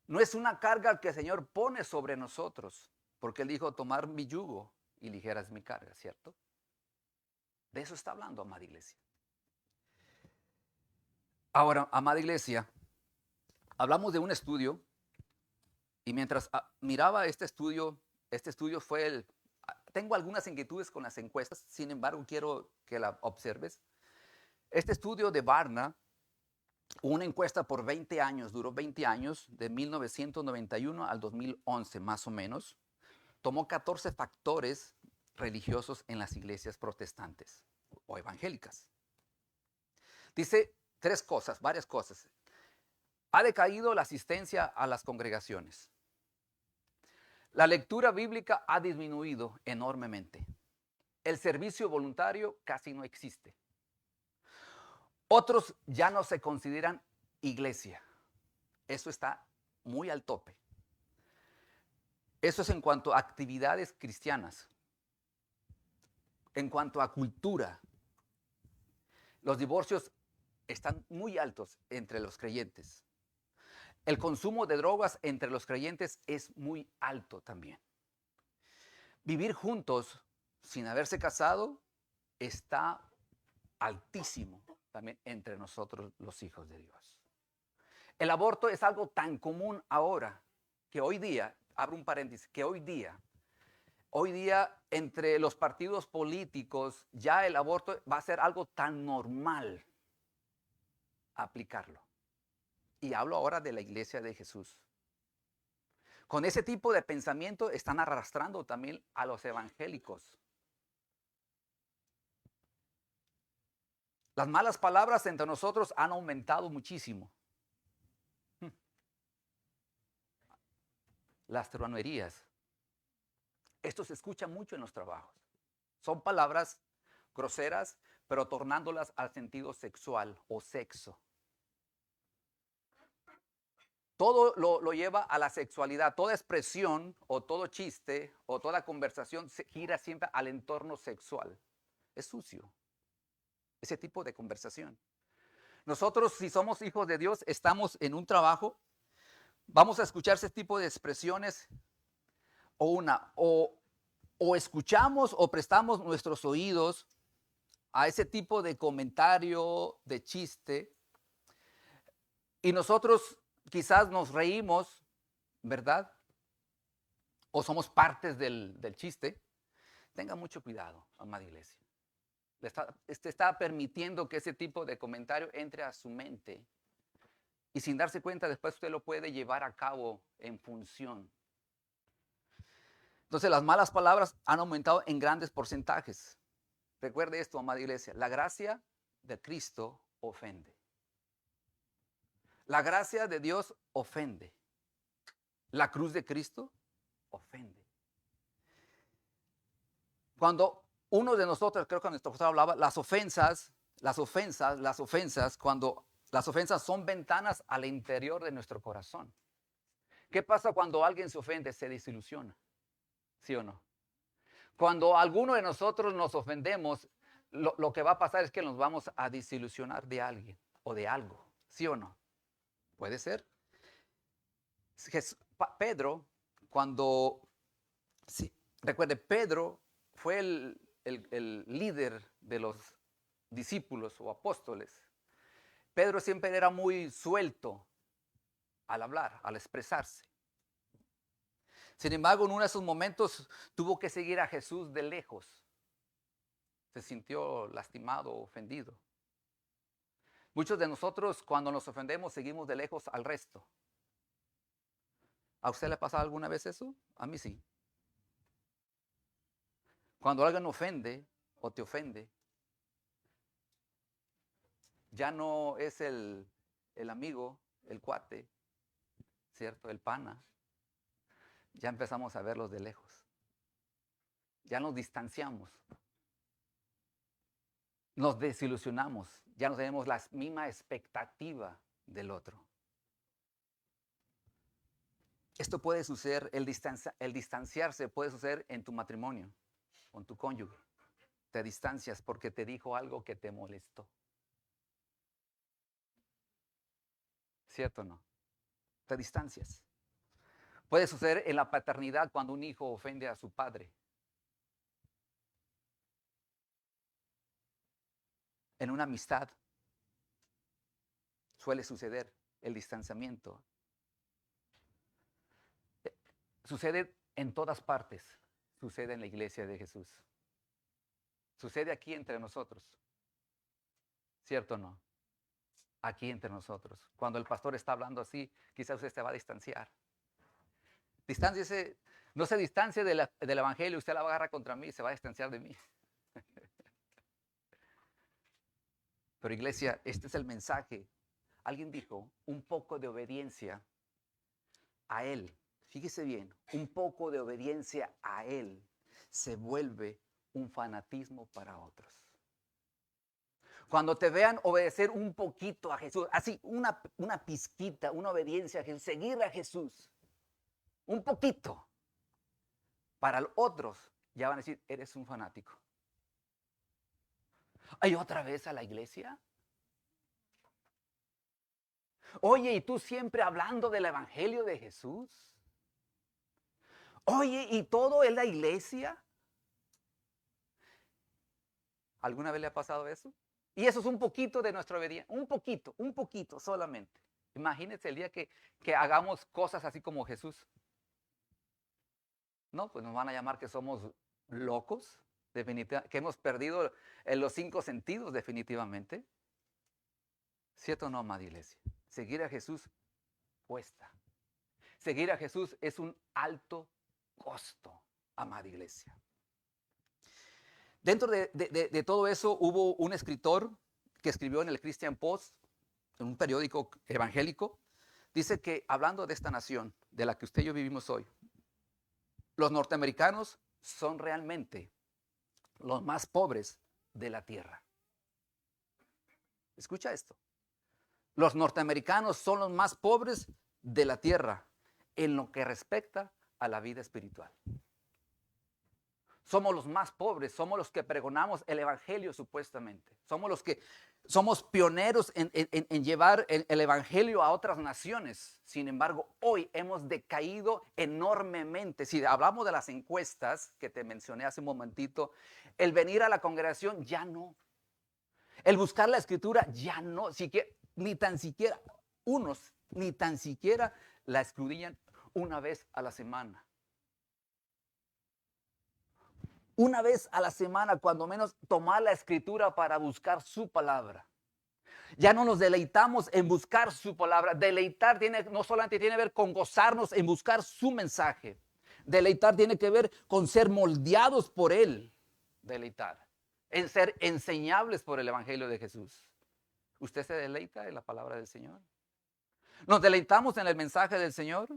[SPEAKER 2] No es una carga que el Señor pone sobre nosotros, porque Él dijo, tomar mi yugo y ligera es mi carga, ¿cierto? De eso está hablando, amada iglesia. Ahora, amada iglesia, hablamos de un estudio, y mientras miraba este estudio fue tengo algunas inquietudes con las encuestas, sin embargo, quiero que la observes. Este estudio de Barna, una encuesta por 20 años, duró 20 años, de 1991 al 2011 más o menos, tomó 14 factores religiosos en las iglesias protestantes o evangélicas. Dice varias cosas. Ha decaído la asistencia a las congregaciones. La lectura bíblica ha disminuido enormemente. El servicio voluntario casi no existe. Otros ya no se consideran iglesia. Eso está muy al tope. Eso es en cuanto a actividades cristianas. En cuanto a cultura, los divorcios están muy altos entre los creyentes. El consumo de drogas entre los creyentes es muy alto también. Vivir juntos sin haberse casado está altísimo también entre nosotros los hijos de Dios. El aborto es algo tan común ahora que hoy día, abro un paréntesis, que hoy día entre los partidos políticos ya el aborto va a ser algo tan normal aplicarlo. Y hablo ahora de la iglesia de Jesús. Con ese tipo de pensamiento están arrastrando también a los evangélicos. Las malas palabras entre nosotros han aumentado muchísimo. Las truanerías. Esto se escucha mucho en los trabajos. Son palabras groseras, pero tornándolas al sentido sexual o sexo. Todo lo lleva a la sexualidad. Toda expresión o todo chiste o toda conversación se gira siempre al entorno sexual. Es sucio ese tipo de conversación. Nosotros, si somos hijos de Dios, estamos en un trabajo, vamos a escuchar ese tipo de expresiones o escuchamos o prestamos nuestros oídos a ese tipo de comentario, de chiste, y nosotros quizás nos reímos, ¿verdad? O somos partes del chiste. Tenga mucho cuidado, amada iglesia. Está permitiendo que ese tipo de comentario entre a su mente. Y sin darse cuenta, después usted lo puede llevar a cabo en función. Entonces, las malas palabras han aumentado en grandes porcentajes. Recuerde esto, amada iglesia. La gracia de Cristo ofende. La gracia de Dios ofende. La cruz de Cristo ofende. Cuando uno de nosotros, creo que nuestro pastor hablaba, las ofensas, cuando las ofensas son ventanas al interior de nuestro corazón. ¿Qué pasa cuando alguien se ofende? Se desilusiona. ¿Sí o no? Cuando alguno de nosotros nos ofendemos, lo que va a pasar es que nos vamos a desilusionar de alguien o de algo. ¿Sí o no? Puede ser. Pedro, recuerde, Pedro fue el líder de los discípulos o apóstoles. Pedro siempre era muy suelto al hablar, al expresarse. Sin embargo, en uno de esos momentos tuvo que seguir a Jesús de lejos. Se sintió lastimado, ofendido. Muchos de nosotros, cuando nos ofendemos, seguimos de lejos al resto. ¿A usted le ha pasado alguna vez eso? A mí sí. Cuando alguien ofende o te ofende, ya no es el amigo, el cuate, ¿cierto? El pana. Ya empezamos a verlos de lejos. Ya nos distanciamos. Nos desilusionamos. Ya no tenemos la misma expectativa del otro. Esto puede suceder, el distanciarse puede suceder en tu matrimonio, con tu cónyuge. Te distancias porque te dijo algo que te molestó. ¿Cierto o no? Te distancias. Puede suceder en la paternidad cuando un hijo ofende a su padre. En una amistad suele suceder el distanciamiento. Sucede en todas partes. Sucede en la iglesia de Jesús. Sucede aquí entre nosotros. ¿Cierto o no? Aquí entre nosotros. Cuando el pastor está hablando así, quizás usted se va a distanciar. Distánciese, no se distancie del evangelio, usted la va a agarrar contra mí y se va a distanciar de mí. Pero iglesia, este es el mensaje. Alguien dijo, un poco de obediencia a Él. Fíjese bien, un poco de obediencia a Él se vuelve un fanatismo para otros. Cuando te vean obedecer un poquito a Jesús, así una pizquita, una obediencia a Jesús, seguir a Jesús, un poquito, para otros ya van a decir, eres un fanático. ¿Hay otra vez a la iglesia? Oye, ¿y tú siempre hablando del evangelio de Jesús? Oye, ¿y todo es la iglesia? ¿Alguna vez le ha pasado eso? Y eso es un poquito de nuestra obediencia, un poquito solamente. Imagínense el día que hagamos cosas así como Jesús. No, pues nos van a llamar que somos locos, definitivamente, que hemos perdido los 5 sentidos definitivamente. ¿Cierto o no, amada iglesia? Seguir a Jesús cuesta. Seguir a Jesús es un alto costo, amada iglesia. Dentro de todo eso hubo un escritor que escribió en el Christian Post, en un periódico evangélico, dice que hablando de esta nación de la que usted y yo vivimos hoy, los norteamericanos son realmente los más pobres de la tierra. Escucha esto. Los norteamericanos son los más pobres de la tierra en lo que respecta a la vida espiritual. Somos los más pobres, somos los que pregonamos el evangelio supuestamente. Somos los que somos pioneros en llevar el evangelio a otras naciones. Sin embargo, hoy hemos decaído enormemente. Si hablamos de las encuestas que te mencioné hace un momentito, el venir a la congregación ya no. El buscar la escritura ya no. Ni tan siquiera la escudriñan una vez a la semana. una vez a la semana, cuando menos, tomar la escritura para buscar su palabra. Ya no nos deleitamos en buscar su palabra. Deleitar no solamente tiene que ver con gozarnos en buscar su mensaje. Deleitar tiene que ver con ser moldeados por Él. Deleitar. En ser enseñables por el Evangelio de Jesús. ¿Usted se deleita en la palabra del Señor? ¿Nos deleitamos en el mensaje del Señor?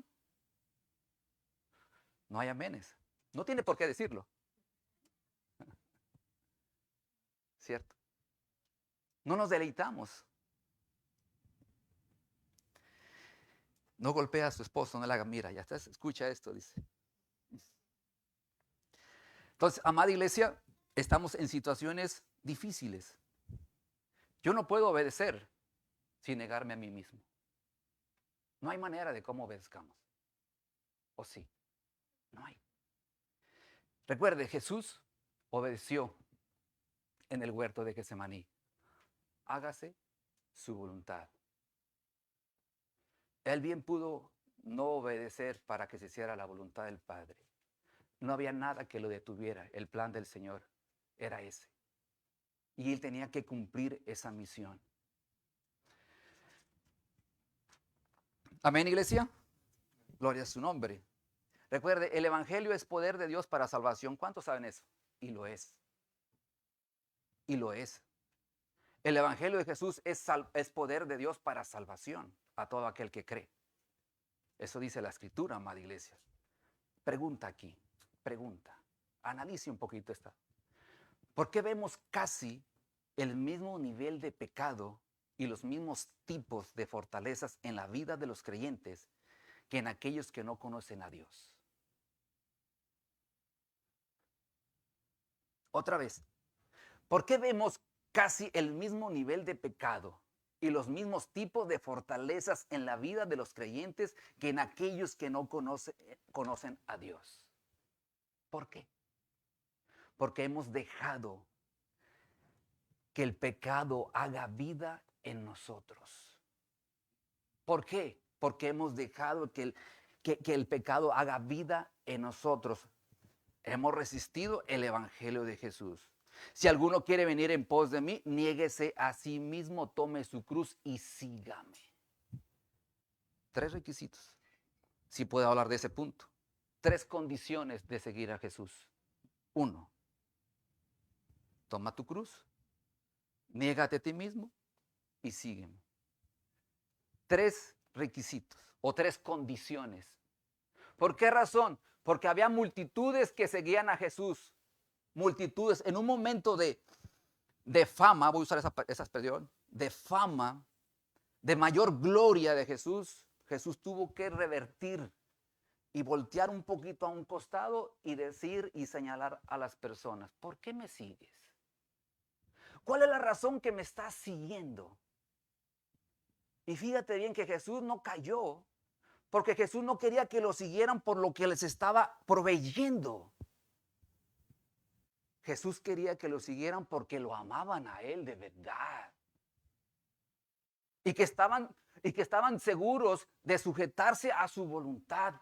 [SPEAKER 2] No hay amenes. No tiene por qué decirlo. ¿Cierto? No nos deleitamos. No golpea a su esposo, no le haga, mira, ya estás, escucha esto, dice. Entonces, amada iglesia, estamos en situaciones difíciles. Yo no puedo obedecer sin negarme a mí mismo. No hay manera de cómo obedezcamos. ¿O sí? No hay. Recuerde, Jesús obedeció en el huerto de Getsemaní. Hágase su voluntad. Él bien pudo no obedecer para que se hiciera la voluntad del Padre. No había nada que lo detuviera. El plan del Señor era ese. Y Él tenía que cumplir esa misión. Amén, iglesia. Gloria a su nombre. Recuerde, el Evangelio es poder de Dios para salvación. ¿Cuántos saben eso? Y lo es. Y lo es. El Evangelio de Jesús es poder de Dios para salvación a todo aquel que cree. Eso dice la Escritura, amada iglesia. Pregunta aquí, pregunta. Analice un poquito esta. ¿Por qué vemos casi el mismo nivel de pecado y los mismos tipos de fortalezas en la vida de los creyentes que en aquellos que no conocen a Dios? Otra vez, ¿por qué vemos casi el mismo nivel de pecado y los mismos tipos de fortalezas en la vida de los creyentes que en aquellos que no conocen a Dios? ¿Por qué? Porque hemos dejado que el pecado haga vida en nosotros. ¿Por qué? Porque hemos dejado que el pecado haga vida en nosotros. Hemos resistido el Evangelio de Jesús. Si alguno quiere venir en pos de mí, niéguese a sí mismo, tome su cruz y sígame. 3 requisitos. Si puedo hablar de ese punto. 3 condiciones de seguir a Jesús. 1. Toma tu cruz, niégate a ti mismo y sígueme. 3 requisitos o 3 condiciones. ¿Por qué razón? Porque había multitudes que seguían a Jesús. Multitudes en un momento de fama, voy a usar esa expresión, de fama, de mayor gloria de Jesús. Jesús tuvo que revertir y voltear un poquito a un costado y decir y señalar a las personas: ¿por qué me sigues? ¿Cuál es la razón que me estás siguiendo? Y fíjate bien que Jesús no cayó, porque Jesús no quería que lo siguieran por lo que les estaba proveyendo. Jesús quería que lo siguieran porque lo amaban a Él de verdad. Y que estaban seguros de sujetarse a su voluntad.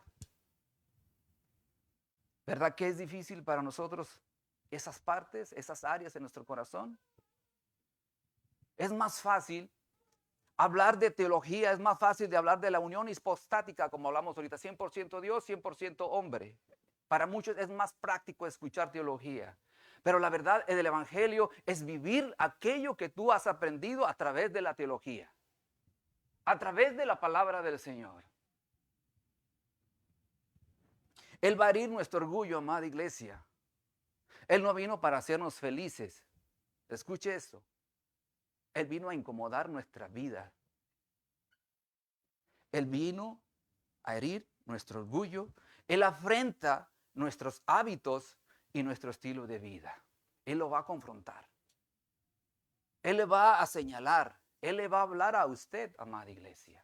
[SPEAKER 2] ¿Verdad que es difícil para nosotros esas partes, esas áreas en nuestro corazón? Es más fácil hablar de teología, es más fácil de hablar de la unión hipostática, como hablamos ahorita, 100% Dios, 100% hombre. Para muchos es más práctico escuchar teología. Pero la verdad del Evangelio es vivir aquello que tú has aprendido a través de la teología, a través de la palabra del Señor. Él va a herir nuestro orgullo, amada iglesia. Él no vino para hacernos felices. Escuche esto. Él vino a incomodar nuestra vida. Él vino a herir nuestro orgullo. Él afrenta nuestros hábitos y nuestro estilo de vida. Él lo va a confrontar. Él le va a señalar. Él le va a hablar a usted, amada iglesia.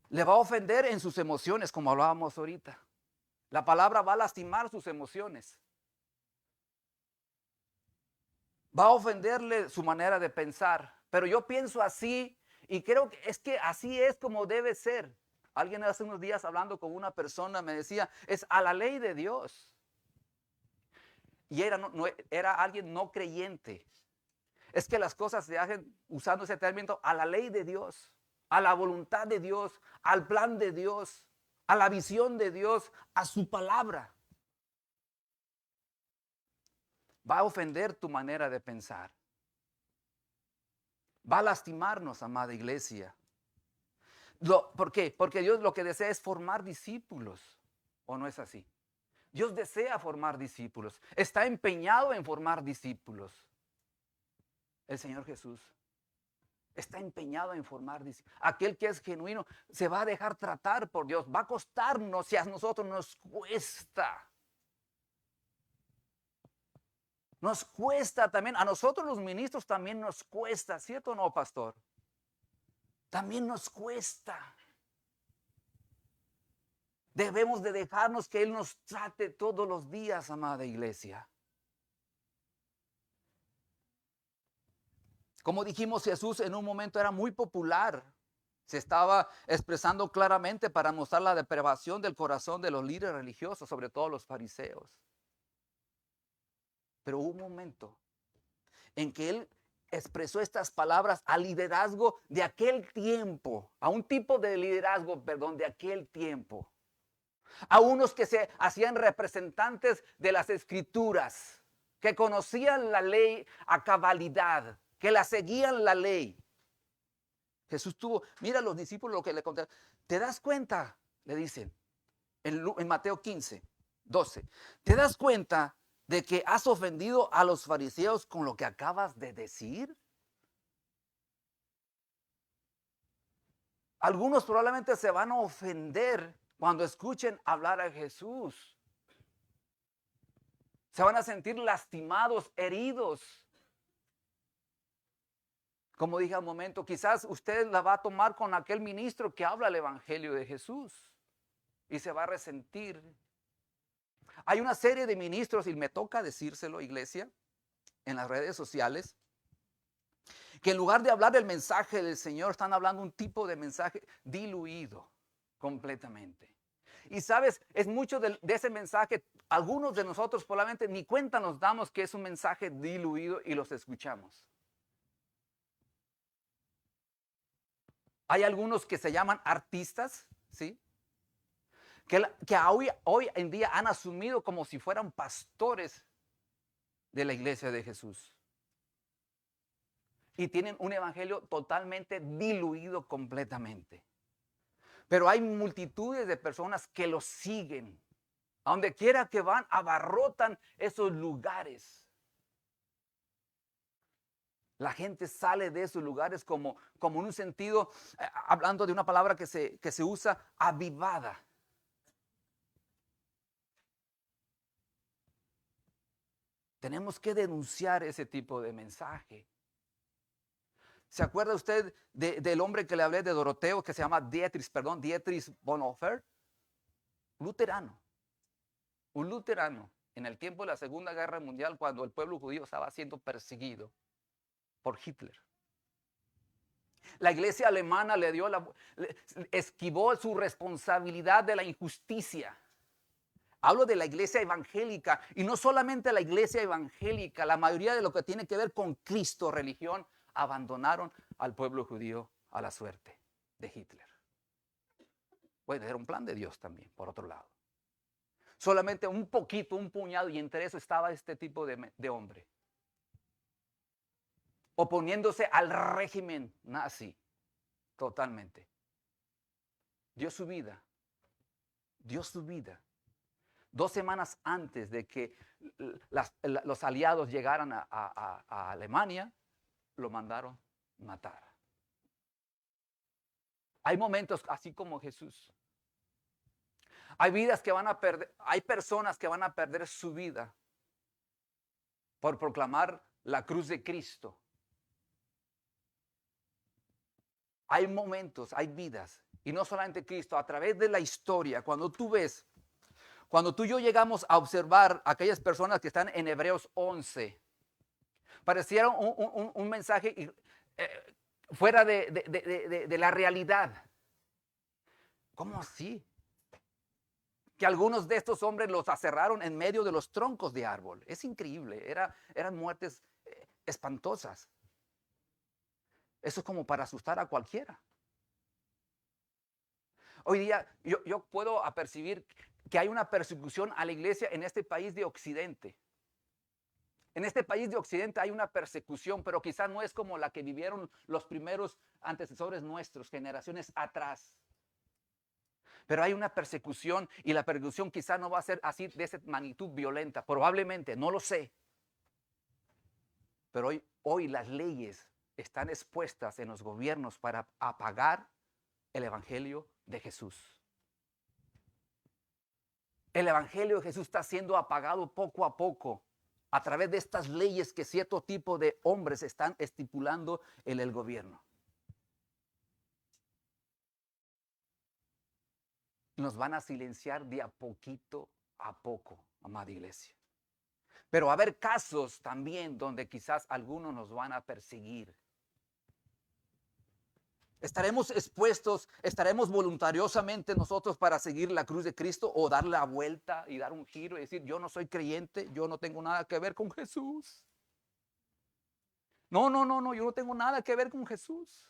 [SPEAKER 2] Le va a ofender en sus emociones, como hablábamos ahorita. La palabra va a lastimar sus emociones. Va a ofenderle su manera de pensar. Pero yo pienso así y creo que así es como debe ser. Alguien hace unos días hablando con una persona me decía, es a la ley de Dios. y era alguien no creyente. Es que las cosas se hacen usando ese término a la ley de Dios, a la voluntad de Dios, al plan de Dios, a la visión de Dios, a su palabra. Va a ofender tu manera de pensar. Va a lastimarnos, amada iglesia. ¿Por qué? Porque Dios lo que desea es formar discípulos. ¿O no es así? Dios desea formar discípulos. Está empeñado en formar discípulos. El Señor Jesús está empeñado en formar discípulos. Aquel que es genuino se va a dejar tratar por Dios. Va a costarnos si a nosotros nos cuesta. Nos cuesta también. A nosotros los ministros también nos cuesta. ¿Cierto o no, pastor? También nos cuesta. Debemos de dejarnos que Él nos trate todos los días, amada iglesia. Como dijimos, Jesús en un momento era muy popular. Se estaba expresando claramente para mostrar la depravación del corazón de los líderes religiosos, sobre todo los fariseos. Pero hubo un momento en que Él expresó estas palabras al liderazgo de aquel tiempo, a un tipo de liderazgo, de aquel tiempo. A unos que se hacían representantes de las escrituras, que conocían la ley a cabalidad, que la seguían la ley. Jesús mira a los discípulos lo que le contaron. ¿Te das cuenta? Le dicen en Mateo 15, 12. ¿Te das cuenta de que has ofendido a los fariseos con lo que acabas de decir? Algunos probablemente se van a ofender cuando escuchen hablar a Jesús. Se van a sentir lastimados, heridos. Como dije al momento, quizás usted la va a tomar con aquel ministro que habla el evangelio de Jesús y se va a resentir. Hay una serie de ministros, y me toca decírselo, iglesia, en las redes sociales, que en lugar de hablar del mensaje del Señor, están hablando un tipo de mensaje diluido completamente. Y sabes, es mucho de ese mensaje, algunos de nosotros probablemente ni cuenta nos damos que es un mensaje diluido y los escuchamos. Hay algunos que se llaman artistas, ¿sí? Que hoy en día han asumido como si fueran pastores de la iglesia de Jesús. Y tienen un evangelio totalmente diluido completamente. Pero hay multitudes de personas que los siguen. A donde quiera que van, abarrotan esos lugares. La gente sale de esos lugares como en un sentido, hablando de una palabra que se usa, avivada. Tenemos que denunciar ese tipo de mensaje. ¿Se acuerda usted del hombre que le hablé de Doroteo, que se llama Dietrich Bonhoeffer? Luterano. Un luterano en el tiempo de la Segunda Guerra Mundial, cuando el pueblo judío estaba siendo perseguido por Hitler. La iglesia alemana esquivó su responsabilidad de la injusticia. Hablo de la iglesia evangélica, y no solamente la iglesia evangélica, la mayoría de lo que tiene que ver con Cristo, religión, abandonaron al pueblo judío a la suerte de Hitler. Bueno, era un plan de Dios también, por otro lado. Solamente un poquito, un puñado, y entre eso estaba este tipo de hombre, oponiéndose al régimen nazi, totalmente. Dio su vida. 2 semanas antes de que los aliados llegaran a Alemania, lo mandaron matar. Hay momentos así como Jesús. Hay vidas que van a perder, hay personas que van a perder su vida por proclamar la cruz de Cristo. Hay momentos, hay vidas, y no solamente Cristo, a través de la historia, cuando tú y yo llegamos a observar aquellas personas que están en Hebreos 11, pareciera un mensaje fuera de la realidad. ¿Cómo así? que algunos de estos hombres los aserraron en medio de los troncos de árbol. Es increíble, eran muertes espantosas. Eso es como para asustar a cualquiera. Hoy día yo puedo apercibir que hay una persecución a la iglesia en este país de Occidente. En este país de Occidente hay una persecución, pero quizás no es como la que vivieron los primeros antecesores nuestros, generaciones atrás. Pero hay una persecución, y la persecución quizás no va a ser así de esa magnitud violenta. Probablemente, no lo sé. Pero hoy las leyes están expuestas en los gobiernos para apagar el evangelio de Jesús. El evangelio de Jesús está siendo apagado poco a poco a través de estas leyes que cierto tipo de hombres están estipulando en el gobierno. Nos van a silenciar de a poquito a poco, amada iglesia. Pero va a haber casos también donde quizás algunos nos van a perseguir. ¿Estaremos expuestos, estaremos voluntariosamente nosotros para seguir la cruz de Cristo o dar la vuelta y dar un giro y decir, yo no soy creyente, yo no tengo nada que ver con Jesús? No, yo no tengo nada que ver con Jesús.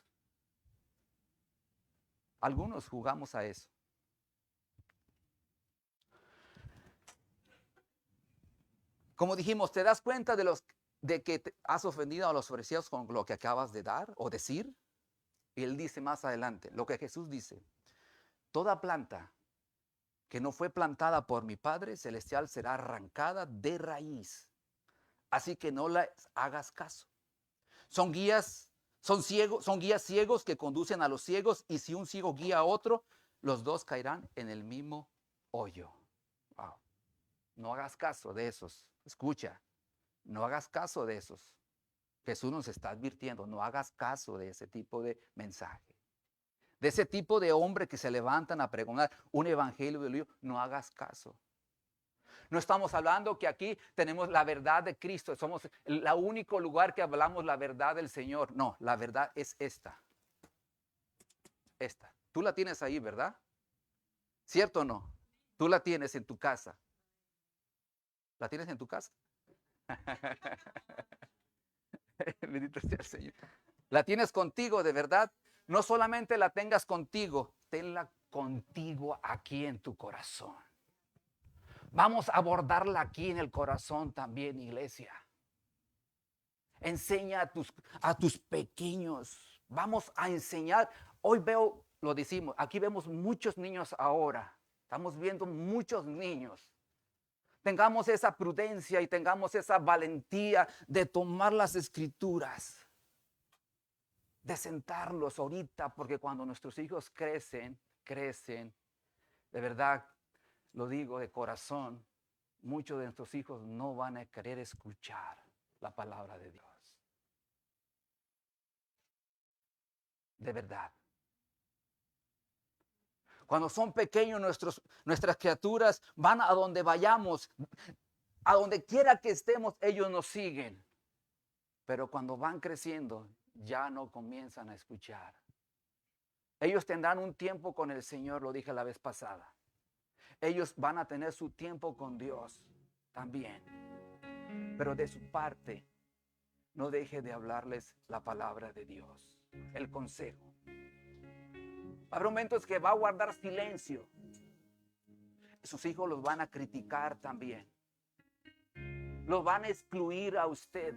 [SPEAKER 2] Algunos jugamos a eso. Como dijimos, ¿te das cuenta de que has ofendido a los fariseos con lo que acabas de dar o decir? Y él dice más adelante, lo que Jesús dice, toda planta que no fue plantada por mi Padre Celestial será arrancada de raíz. Así que no les hagas caso. Son guías ciegos que conducen a los ciegos, y si un ciego guía a otro, los dos caerán en el mismo hoyo. Wow. No hagas caso de esos. Escucha, no hagas caso de esos. Jesús nos está advirtiendo, no hagas caso de ese tipo de mensaje. De ese tipo de hombre que se levantan a pregonar un evangelio de Dios, no hagas caso. No estamos hablando que aquí tenemos la verdad de Cristo, somos el único lugar que hablamos la verdad del Señor. No, la verdad es esta. Esta. Tú la tienes ahí, ¿verdad? ¿Cierto o no? Tú la tienes en tu casa. ¿La tienes en tu casa? Bendito sea el Señor. La tienes contigo, de verdad. No solamente la tengas contigo, tenla contigo aquí en tu corazón. Vamos a abordarla aquí en el corazón también, iglesia. Enseña a tus pequeños. Vamos a enseñar. Hoy lo decimos, aquí vemos muchos niños ahora. Estamos viendo muchos niños. Tengamos esa prudencia y tengamos esa valentía de tomar las escrituras, de sentarlos ahorita, porque cuando nuestros hijos crecen, de verdad, lo digo de corazón, muchos de nuestros hijos no van a querer escuchar la palabra de Dios. De verdad. Cuando son pequeños nuestras criaturas van a donde vayamos, a donde quiera que estemos, ellos nos siguen. Pero cuando van creciendo, ya no comienzan a escuchar. Ellos tendrán un tiempo con el Señor, lo dije la vez pasada. Ellos van a tener su tiempo con Dios también. Pero de su parte, no deje de hablarles la palabra de Dios, el consejo. Habrá momentos que va a guardar silencio. Sus hijos los van a criticar también. Los van a excluir a usted.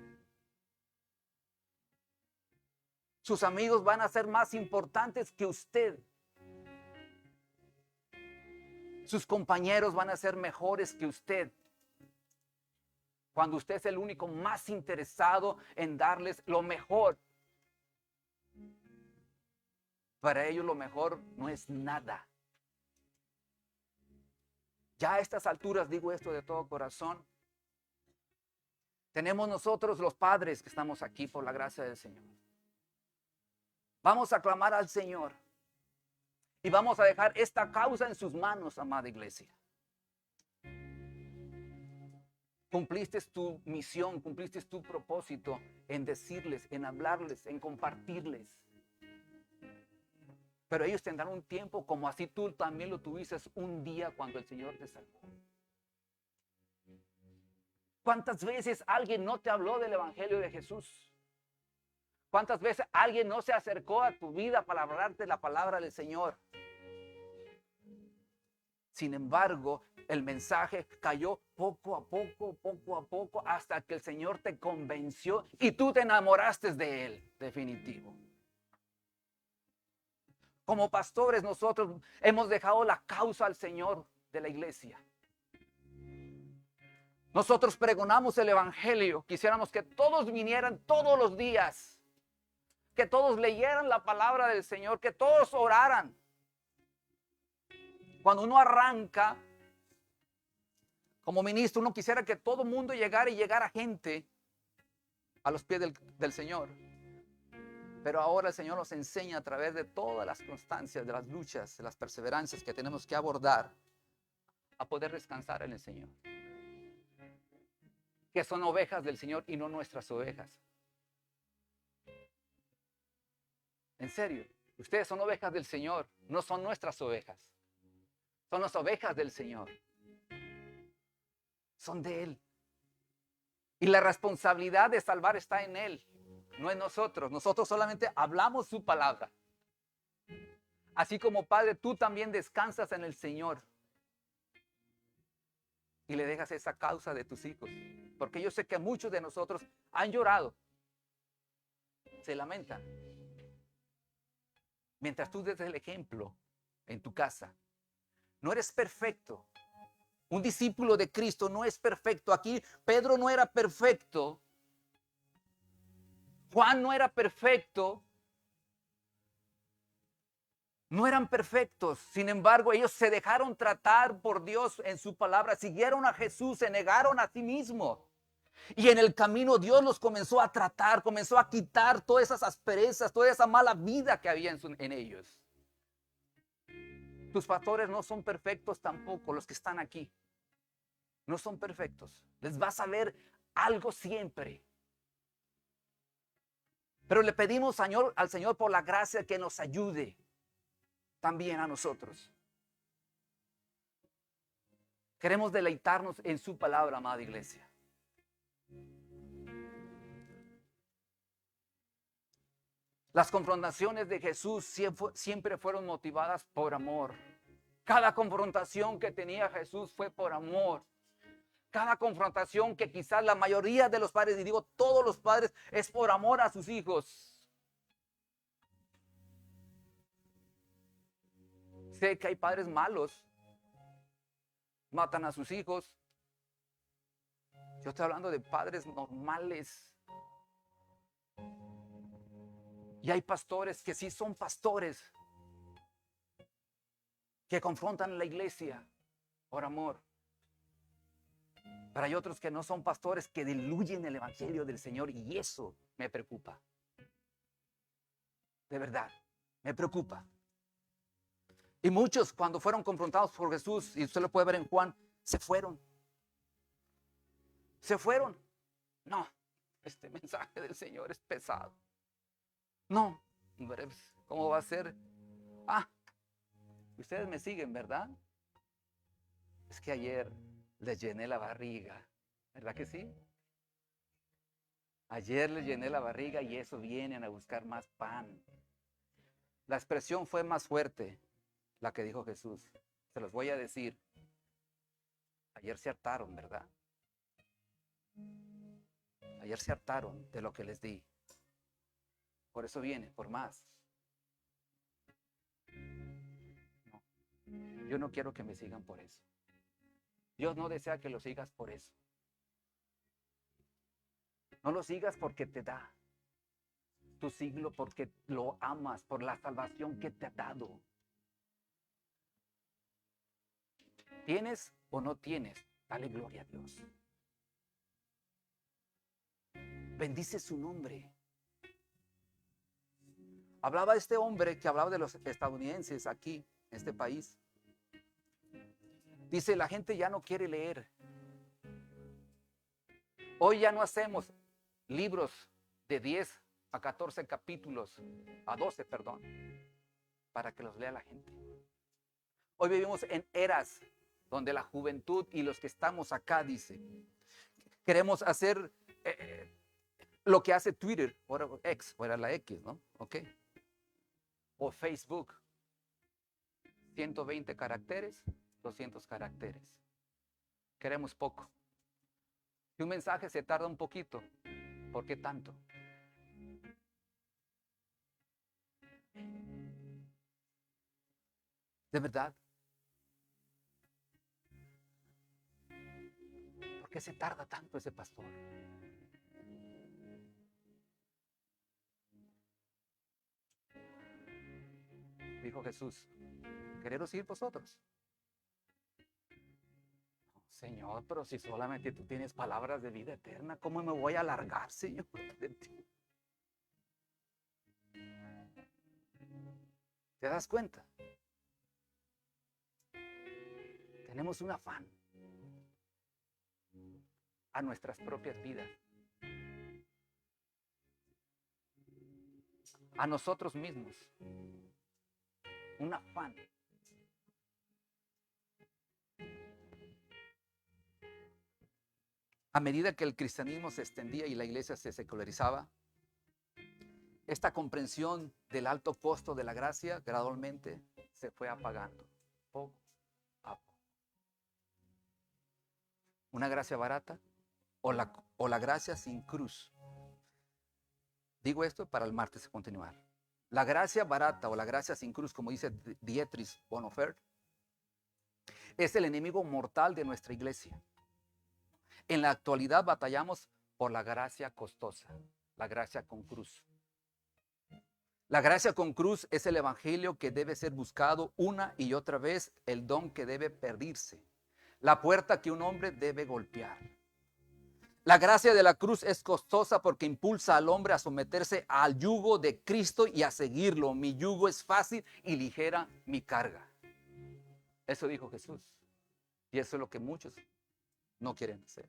[SPEAKER 2] Sus amigos van a ser más importantes que usted. Sus compañeros van a ser mejores que usted. Cuando usted es el único más interesado en darles lo mejor. Para ellos lo mejor no es nada. Ya a estas alturas digo esto de todo corazón. Tenemos nosotros los padres que estamos aquí por la gracia del Señor. Vamos a clamar al Señor. Y vamos a dejar esta causa en sus manos, amada iglesia. Cumpliste tu misión, cumpliste tu propósito en decirles, en hablarles, en compartirles. Pero ellos tendrán un tiempo como así tú también lo tuviste un día cuando el Señor te salvó. ¿Cuántas veces alguien no te habló del Evangelio de Jesús? ¿Cuántas veces alguien no se acercó a tu vida para hablarte la palabra del Señor? Sin embargo, el mensaje cayó poco a poco, hasta que el Señor te convenció y tú te enamoraste de Él, definitivo. Como pastores nosotros hemos dejado la causa al Señor de la iglesia. Nosotros pregonamos el Evangelio. Quisiéramos que todos vinieran todos los días, que todos leyeran la palabra del Señor, que todos oraran. Cuando uno arranca como ministro, uno quisiera que todo el mundo llegara gente a los pies del Señor. Pero ahora el Señor nos enseña a través de todas las constancias, de las luchas, de las perseverancias que tenemos que abordar, a poder descansar en el Señor. Que son ovejas del Señor y no nuestras ovejas. En serio, ustedes son ovejas del Señor, no son nuestras ovejas. Son las ovejas del Señor. Son de Él. Y la responsabilidad de salvar está en Él, no en nosotros. Nosotros solamente hablamos su palabra. Así como Padre, tú también descansas en el Señor. Y le dejas esa causa de tus hijos. Porque yo sé que muchos de nosotros han llorado. Se lamentan. Mientras tú des el ejemplo en tu casa. No eres perfecto. Un discípulo de Cristo no es perfecto. Aquí Pedro no era perfecto. Juan no era perfecto. No eran perfectos. Sin embargo, ellos se dejaron tratar por Dios en su palabra. Siguieron a Jesús, se negaron a sí mismos. Y en el camino Dios los comenzó a tratar, comenzó a quitar todas esas asperezas, toda esa mala vida que había en ellos. Tus pastores no son perfectos tampoco, los que están aquí. No son perfectos. Les vas a ver algo siempre. Pero le pedimos al Señor por la gracia que nos ayude también a nosotros. Queremos deleitarnos en su palabra, amada iglesia. Las confrontaciones de Jesús siempre fueron motivadas por amor. Cada confrontación que tenía Jesús fue por amor. Cada confrontación que quizás la mayoría de los padres, y digo todos los padres, es por amor a sus hijos. Sé que hay padres malos, matan a sus hijos. Yo estoy hablando de padres normales. Y hay pastores que sí son pastores, que confrontan la iglesia por amor. Pero hay otros que no son pastores, que diluyen el evangelio del Señor, y eso me preocupa. De verdad, me preocupa. Y muchos, cuando fueron confrontados por Jesús, y usted lo puede ver en Juan, se fueron. Se fueron. No, este mensaje del Señor es pesado. No, ¿cómo va a ser? Ustedes me siguen, ¿verdad? Es que ayer les llené la barriga, ¿verdad que sí? Ayer les llené la barriga y eso vienen a buscar más pan. La expresión fue más fuerte, la que dijo Jesús. Se los voy a decir. Ayer se hartaron, ¿verdad? Ayer se hartaron de lo que les di. Por eso viene, por más. No, yo no quiero que me sigan por eso. Dios no desea que lo sigas por eso. No lo sigas porque te da. Tú síguelo porque lo amas, por la salvación que te ha dado. ¿Tienes o no tienes? Dale gloria a Dios. Bendice su nombre. Hablaba este hombre que hablaba de los estadounidenses aquí, en este país. Dice, la gente ya no quiere leer. Hoy ya no hacemos libros de 10 a 14 capítulos, a 12, perdón. para que los lea la gente. Hoy vivimos en eras donde la juventud y los que estamos acá, dice, queremos hacer lo que hace Twitter, o X, o era la X, ¿no? Ok. O Facebook. 120 caracteres, 200 caracteres. Queremos poco. Si un mensaje se tarda un poquito, ¿por qué tanto? ¿De verdad? ¿Por qué se tarda tanto ese pastor? Dijo Jesús, ¿queréis ir vosotros? Señor, pero si solamente tú tienes palabras de vida eterna, ¿cómo me voy a alargar, Señor? ¿Te das cuenta? Tenemos un afán a nuestras propias vidas, a nosotros mismos, un afán. A medida que el cristianismo se extendía y la iglesia se secularizaba, esta comprensión del alto costo de la gracia gradualmente se fue apagando, poco a poco. Una gracia barata o la gracia sin cruz. Digo esto para el martes continuar. La gracia barata o la gracia sin cruz, como dice Dietrich Bonhoeffer, es el enemigo mortal de nuestra iglesia. En la actualidad batallamos por la gracia costosa, la gracia con cruz. La gracia con cruz es el evangelio que debe ser buscado una y otra vez, el don que debe pedirse, la puerta que un hombre debe golpear. La gracia de la cruz es costosa porque impulsa al hombre a someterse al yugo de Cristo y a seguirlo. Mi yugo es fácil y ligera mi carga. Eso dijo Jesús. Y eso es lo que muchos no quieren hacer.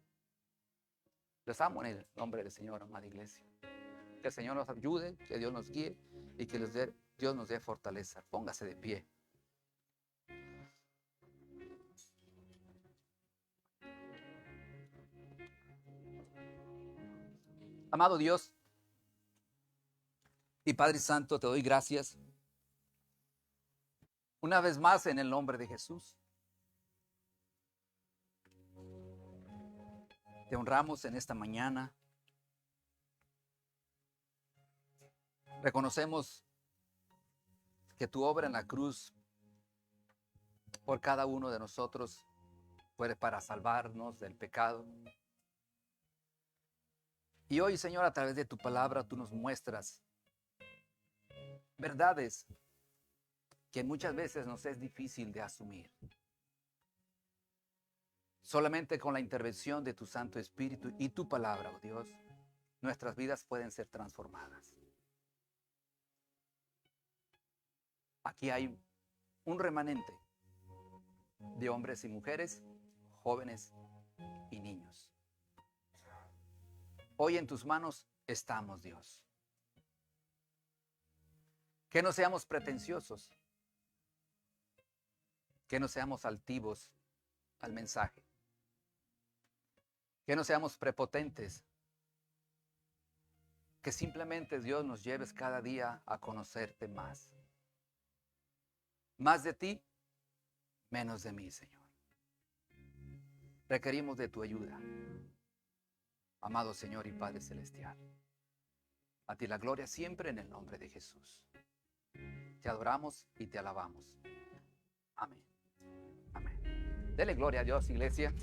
[SPEAKER 2] Les amo en el nombre del Señor, amada iglesia. Que el Señor nos ayude, que Dios nos guíe y que Dios nos dé fortaleza. Póngase de pie. Amado Dios y Padre Santo, te doy gracias una vez más en el nombre de Jesús. Te honramos en esta mañana. Reconocemos que tu obra en la cruz por cada uno de nosotros fue para salvarnos del pecado. Y hoy, Señor, a través de tu palabra, tú nos muestras verdades que muchas veces nos es difícil de asumir. Solamente con la intervención de tu Santo Espíritu y tu palabra, oh Dios, nuestras vidas pueden ser transformadas. Aquí hay un remanente de hombres y mujeres, jóvenes y niños. Hoy en tus manos estamos, Dios. Que no seamos pretenciosos, que no seamos altivos al mensaje, que no seamos prepotentes, que simplemente, Dios, nos lleves cada día a conocerte más. Más de ti, menos de mí, Señor. Requerimos de tu ayuda, amado Señor y Padre Celestial. A ti la gloria siempre en el nombre de Jesús. Te adoramos y te alabamos. Amén. Amén. Dele gloria a Dios, iglesia.